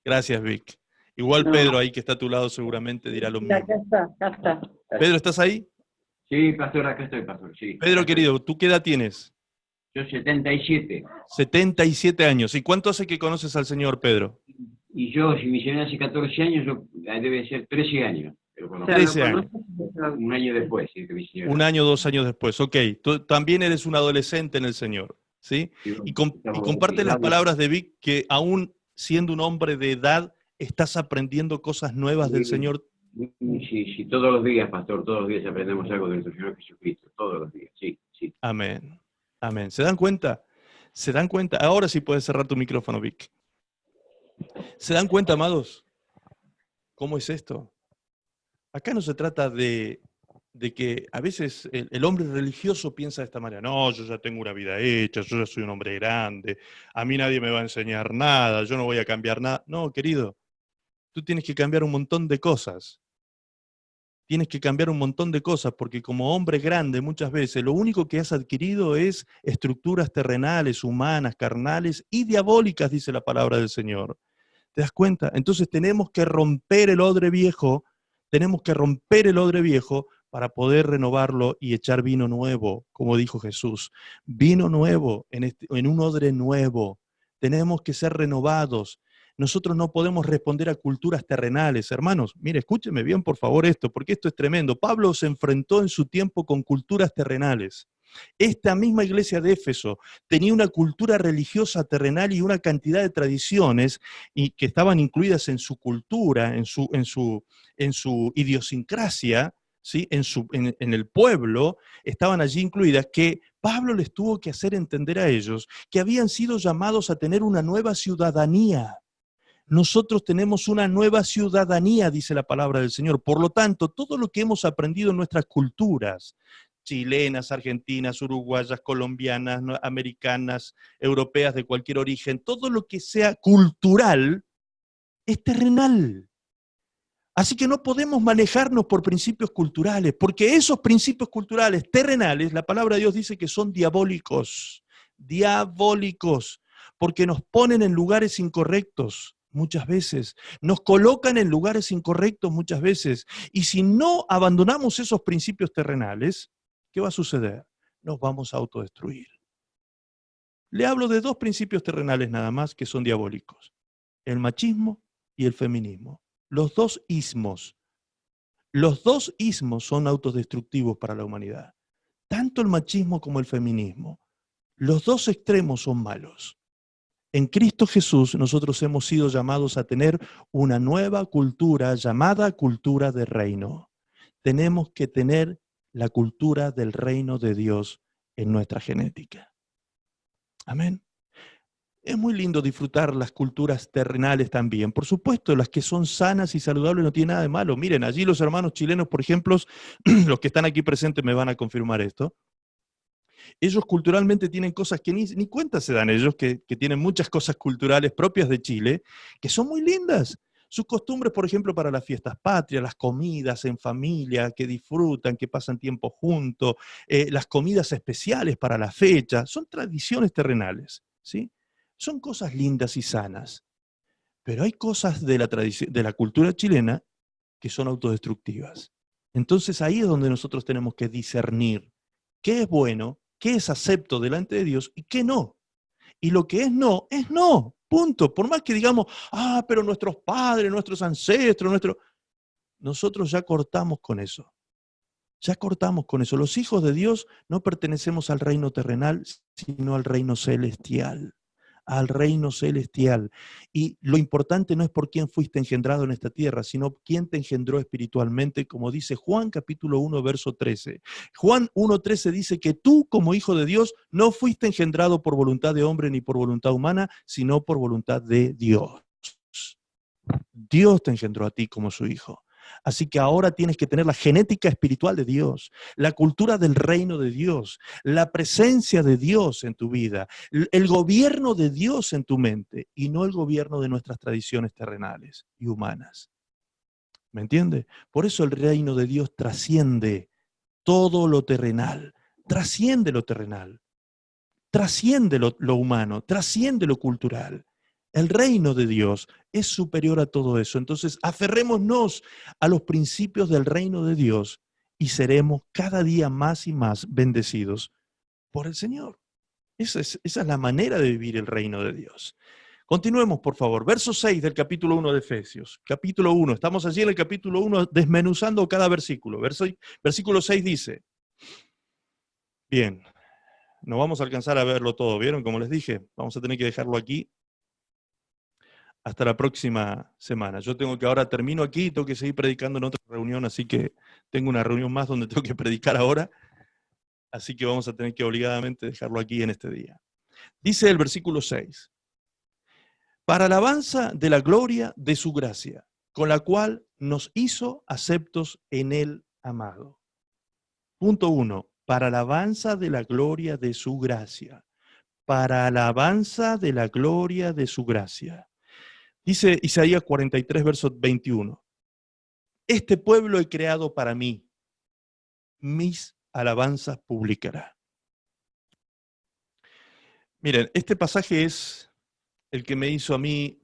Gracias, Vic. Igual Pedro, ahí que está a tu lado, seguramente dirá lo mismo. Acá está. Pedro, ¿estás ahí? Sí, pastor, acá estoy, pastor, sí. Pedro, querido, ¿tú qué edad tienes? Yo 77. 77 años. ¿Y cuánto hace que conoces al Señor, Pedro? Y yo, si me llené hace 14 años, debe ser 13 años. Que lo conozco. 13 años. Un año después, sí, que mi señora. 1 año, 2 años después. Ok, tú también eres un adolescente en el Señor, ¿sí? Y comparte las palabras de Vic, que aún siendo un hombre de edad, estás aprendiendo cosas nuevas del Señor. Sí, todos los días, pastor, todos los días aprendemos algo de nuestro Señor Jesucristo, todos los días, sí. Amén, amén. ¿Se dan cuenta? ¿Se dan cuenta? Ahora sí puedes cerrar tu micrófono, Vic. ¿Se dan cuenta, amados? ¿Cómo es esto? Acá no se trata de que a veces el hombre religioso piensa de esta manera: no, yo ya tengo una vida hecha, yo ya soy un hombre grande, a mí nadie me va a enseñar nada, yo no voy a cambiar nada. No, querido, tú tienes que cambiar un montón de cosas. Tienes que cambiar un montón de cosas, porque como hombre grande muchas veces lo único que has adquirido es estructuras terrenales, humanas, carnales y diabólicas, dice la palabra del Señor. ¿Te das cuenta? Entonces tenemos que romper el odre viejo, para poder renovarlo y echar vino nuevo, como dijo Jesús. Vino nuevo en un odre nuevo. Tenemos que ser renovados. Nosotros no podemos responder a culturas terrenales. Hermanos, mire, escúcheme bien por favor esto, porque esto es tremendo. Pablo se enfrentó en su tiempo con culturas terrenales. Esta misma iglesia de Éfeso tenía una cultura religiosa terrenal y una cantidad de tradiciones y que estaban incluidas en su cultura, en su idiosincrasia, ¿sí? en el pueblo, estaban allí incluidas, que Pablo les tuvo que hacer entender a ellos que habían sido llamados a tener una nueva ciudadanía. Nosotros tenemos una nueva ciudadanía, dice la palabra del Señor. Por lo tanto, todo lo que hemos aprendido en nuestras culturas, chilenas, argentinas, uruguayas, colombianas, americanas, europeas de cualquier origen, todo lo que sea cultural es terrenal. Así que no podemos manejarnos por principios culturales, porque esos principios culturales terrenales, la palabra de Dios dice que son diabólicos, porque nos ponen en lugares incorrectos muchas veces, nos colocan en lugares incorrectos muchas veces, y si no abandonamos esos principios terrenales, ¿qué va a suceder? Nos vamos a autodestruir. Le hablo de 2 principios terrenales nada más que son diabólicos: el machismo y el feminismo. Los 2 ismos. Los 2 ismos son autodestructivos para la humanidad. Tanto el machismo como el feminismo. Los 2 extremos son malos. En Cristo Jesús nosotros hemos sido llamados a tener una nueva cultura llamada cultura de reino. Tenemos que tener la cultura del reino de Dios en nuestra genética. Amén. Es muy lindo disfrutar las culturas terrenales también. Por supuesto, las que son sanas y saludables no tienen nada de malo. Miren, allí los hermanos chilenos, por ejemplo, los que están aquí presentes me van a confirmar esto. Ellos culturalmente tienen cosas que ni cuenta se dan ellos, que tienen muchas cosas culturales propias de Chile, que son muy lindas. Sus costumbres, por ejemplo, para las fiestas patrias, las comidas en familia, que disfrutan, que pasan tiempo juntos, las comidas especiales para la fecha, son tradiciones terrenales, ¿sí? Son cosas lindas y sanas. Pero hay cosas de la tradición, de la cultura chilena que son autodestructivas. Entonces ahí es donde nosotros tenemos que discernir qué es bueno, qué es acepto delante de Dios y qué no. Y lo que es no, punto. Por más que digamos, pero nuestros padres, nuestros ancestros, nosotros ya cortamos con eso. Ya cortamos con eso. Los hijos de Dios no pertenecemos al reino terrenal, sino al reino celestial. Al reino celestial. Y lo importante no es por quién fuiste engendrado en esta tierra, sino quién te engendró espiritualmente, como dice Juan capítulo 1, verso 13. Juan 1:13 dice que tú, como hijo de Dios, no fuiste engendrado por voluntad de hombre ni por voluntad humana, sino por voluntad de Dios. Dios te engendró a ti como su hijo. Así que ahora tienes que tener la genética espiritual de Dios, la cultura del reino de Dios, la presencia de Dios en tu vida, el gobierno de Dios en tu mente y no el gobierno de nuestras tradiciones terrenales y humanas. ¿Me entiende? Por eso el reino de Dios trasciende todo lo terrenal, trasciende lo terrenal, trasciende lo humano, trasciende lo cultural. El reino de Dios es superior a todo eso. Entonces, aferrémonos a los principios del reino de Dios y seremos cada día más y más bendecidos por el Señor. Esa es la manera de vivir el reino de Dios. Continuemos, por favor. Verso 6 del capítulo 1 de Efesios. Capítulo 1. Estamos allí en el capítulo 1 desmenuzando cada versículo. Versículo 6 dice, bien, no vamos a alcanzar a verlo todo, ¿vieron? Como les dije, vamos a tener que dejarlo aquí hasta la próxima semana. Yo ahora termino aquí y tengo que seguir predicando en otra reunión, así que tengo una reunión más donde tengo que predicar ahora, así que vamos a tener que obligadamente dejarlo aquí en este día. Dice el versículo 6, para alabanza de la gloria de su gracia, con la cual nos hizo aceptos en el amado. Punto 1, para alabanza de la gloria de su gracia, para alabanza de la gloria de su gracia. Dice Isaías 43, verso 21. Este pueblo he creado para mí, mis alabanzas publicará. Miren, este pasaje es el que me hizo a mí,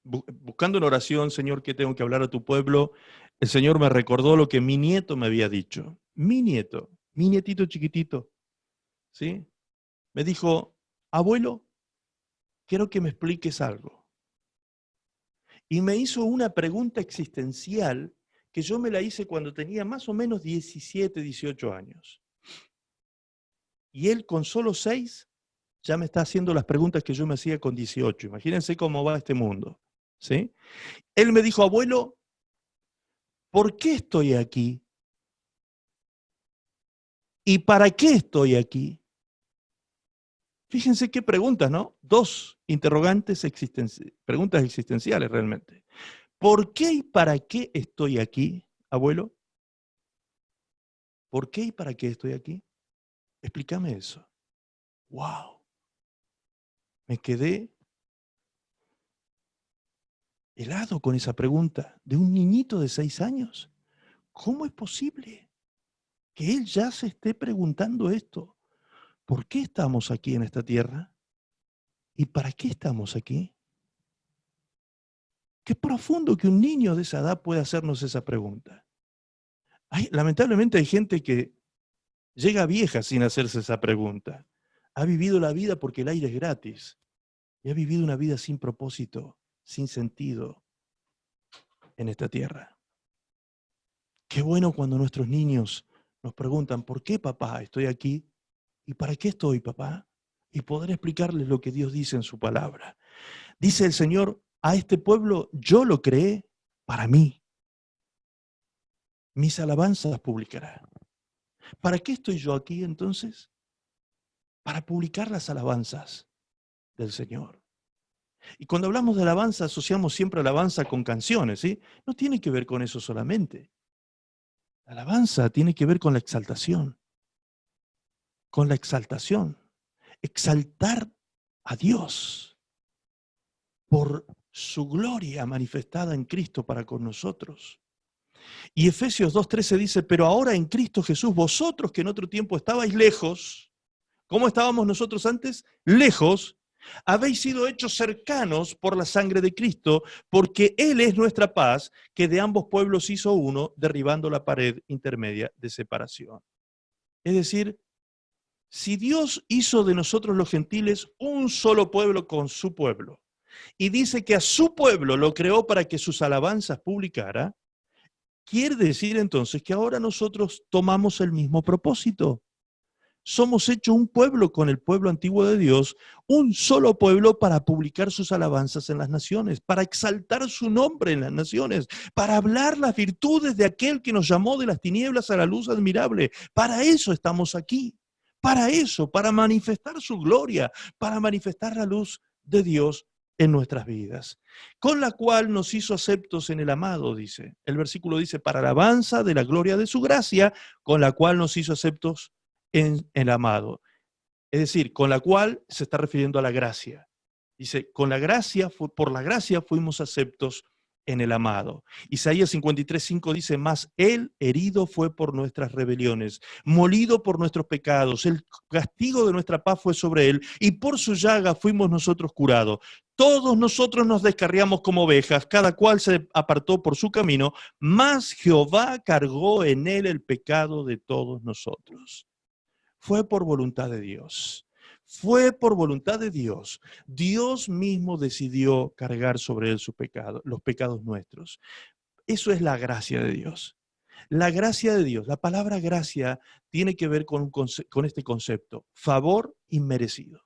buscando en oración, Señor, ¿qué tengo que hablar a tu pueblo? El Señor me recordó lo que mi nieto me había dicho. Mi nietito chiquitito, ¿sí? Me dijo, abuelo, quiero que me expliques algo. Y me hizo una pregunta existencial que yo me la hice cuando tenía más o menos 17, 18 años. Y él con solo 6 ya me está haciendo las preguntas que yo me hacía con 18. Imagínense cómo va este mundo, ¿sí? Él me dijo, abuelo, ¿por qué estoy aquí? ¿Y para qué estoy aquí? Fíjense qué preguntas, ¿no? 2 interrogantes preguntas existenciales realmente. ¿Por qué y para qué estoy aquí, abuelo? ¿Por qué y para qué estoy aquí? Explícame eso. ¡Wow! Me quedé helado con esa pregunta de un niñito de 6 años. ¿Cómo es posible que él ya se esté preguntando esto? ¿Por qué estamos aquí en esta tierra? ¿Y para qué estamos aquí? Qué profundo que un niño de esa edad pueda hacernos esa pregunta. Lamentablemente hay gente que llega vieja sin hacerse esa pregunta. Ha vivido la vida porque el aire es gratis. Y ha vivido una vida sin propósito, sin sentido en esta tierra. Qué bueno cuando nuestros niños nos preguntan, ¿por qué, papá, estoy aquí? ¿Y para qué estoy, papá? Y poder explicarles lo que Dios dice en su palabra. Dice el Señor, a este pueblo yo lo creé para mí. Mis alabanzas publicará. ¿Para qué estoy yo aquí entonces? Para publicar las alabanzas del Señor. Y cuando hablamos de alabanza, asociamos siempre alabanza con canciones, ¿sí? No tiene que ver con eso solamente. La alabanza tiene que ver con la exaltación. Con la exaltación. Exaltar a Dios por su gloria manifestada en Cristo para con nosotros. Y Efesios 2:13 dice, pero ahora en Cristo Jesús, vosotros que en otro tiempo estabais lejos, ¿cómo estábamos nosotros antes? Lejos, Habéis sido hechos cercanos por la sangre de Cristo, porque Él es nuestra paz, que de ambos pueblos hizo uno, derribando la pared intermedia de separación. Es decir, si Dios hizo de nosotros los gentiles un solo pueblo con su pueblo, y dice que a su pueblo lo creó para que sus alabanzas publicara, quiere decir entonces que ahora nosotros tomamos el mismo propósito. Somos hechos un pueblo con el pueblo antiguo de Dios, un solo pueblo para publicar sus alabanzas en las naciones, para exaltar su nombre en las naciones, para hablar las virtudes de aquel que nos llamó de las tinieblas a la luz admirable. Para eso estamos aquí, para eso, para manifestar su gloria, para manifestar la luz de Dios en nuestras vidas, con la cual nos hizo aceptos en el amado, dice. El versículo dice, para alabanza de la gloria de su gracia, con la cual nos hizo aceptos en el amado. Es decir, con la cual se está refiriendo a la gracia. Dice, con la gracia, por la gracia fuimos aceptos en el amado. Isaías 53:5 dice, mas él herido fue por nuestras rebeliones, molido por nuestros pecados, el castigo de nuestra paz fue sobre él, y por su llaga fuimos nosotros curados. Todos nosotros nos descarriamos como ovejas, cada cual se apartó por su camino, mas Jehová cargó en él el pecado de todos nosotros. Fue por voluntad de Dios. Fue por voluntad de Dios. Dios mismo decidió cargar sobre él su pecado, los pecados nuestros. Eso es la gracia de Dios. La gracia de Dios, la palabra gracia tiene que ver con este concepto, favor inmerecido.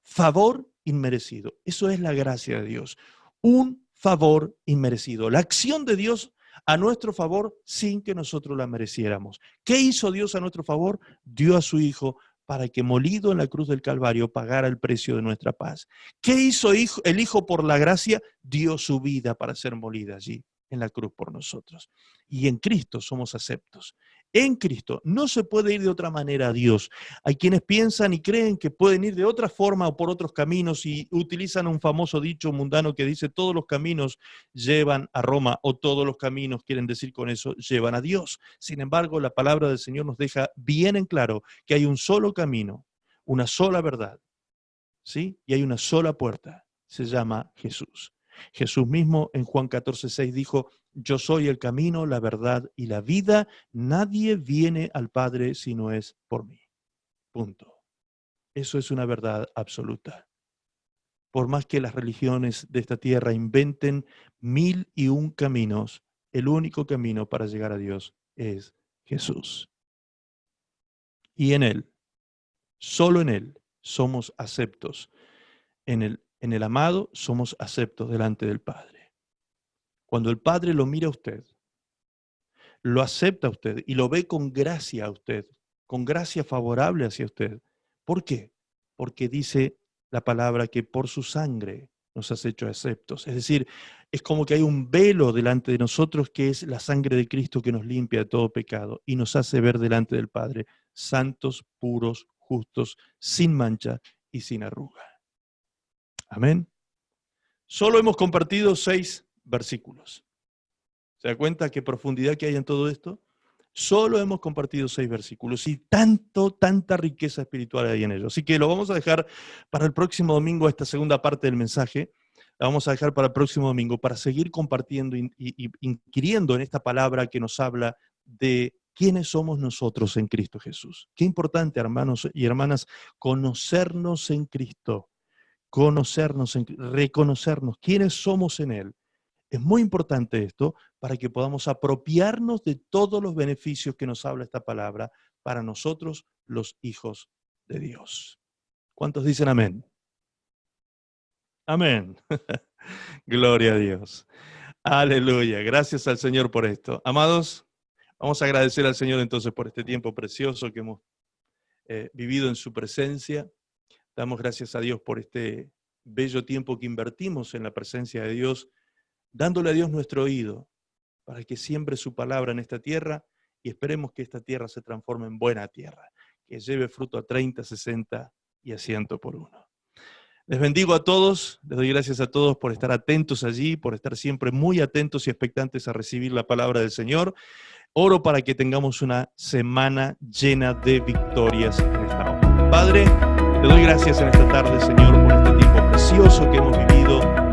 Favor inmerecido. Eso es la gracia de Dios. Un favor inmerecido. La acción de Dios a nuestro favor sin que nosotros la mereciéramos. ¿Qué hizo Dios a nuestro favor? Dio a su Hijo para que molido en la cruz del Calvario pagara el precio de nuestra paz. ¿Qué hizo el Hijo por la gracia? Dio su vida para ser molida allí en la cruz por nosotros. Y en Cristo somos aceptos. En Cristo no se puede ir de otra manera a Dios. Hay quienes piensan y creen que pueden ir de otra forma o por otros caminos y utilizan un famoso dicho mundano que dice todos los caminos llevan a Roma o todos los caminos, quieren decir con eso, llevan a Dios. Sin embargo, la palabra del Señor nos deja bien en claro que hay un solo camino, una sola verdad, ¿sí? Y hay una sola puerta, se llama Jesús. Jesús mismo en Juan 14:6 dijo, yo soy el camino, la verdad y la vida, nadie viene al Padre si no es por mí. Punto. Eso es una verdad absoluta. Por más que las religiones de esta tierra inventen 1001 caminos, el único camino para llegar a Dios es Jesús. Y en Él, solo en Él, somos aceptos. En el amado somos aceptos delante del Padre. Cuando el Padre lo mira a usted, lo acepta a usted y lo ve con gracia a usted, con gracia favorable hacia usted. ¿Por qué? Porque dice la palabra que por su sangre nos has hecho aceptos. Es decir, es como que hay un velo delante de nosotros que es la sangre de Cristo que nos limpia de todo pecado y nos hace ver delante del Padre santos, puros, justos, sin mancha y sin arruga. Amén. Solo hemos compartido 6 versículos. ¿Se da cuenta qué profundidad que hay en todo esto? Solo hemos compartido 6 versículos y tanta riqueza espiritual hay en ellos. Así que lo vamos a dejar para el próximo domingo, esta segunda parte del mensaje. La vamos a dejar para el próximo domingo para seguir compartiendo y inquiriendo en esta palabra que nos habla de quiénes somos nosotros en Cristo Jesús. Qué importante, hermanos y hermanas, conocernos en Cristo. Reconocernos quiénes somos en Él. Es muy importante esto para que podamos apropiarnos de todos los beneficios que nos habla esta palabra para nosotros, los hijos de Dios. ¿Cuántos dicen amén? Amén. Gloria a Dios. Aleluya. Gracias al Señor por esto. Amados, vamos a agradecer al Señor entonces por este tiempo precioso que hemos vivido en su presencia. Damos gracias a Dios por este bello tiempo que invertimos en la presencia de Dios, dándole a Dios nuestro oído para que siembre su palabra en esta tierra y esperemos que esta tierra se transforme en buena tierra, que lleve fruto a 30, 60 y a 100 por uno. Les bendigo a todos, les doy gracias a todos por estar atentos allí, por estar siempre muy atentos y expectantes a recibir la palabra del Señor. Oro para que tengamos una semana llena de victorias en esta hora. Padre, Te doy gracias en esta tarde, Señor, por este tiempo precioso que hemos vivido.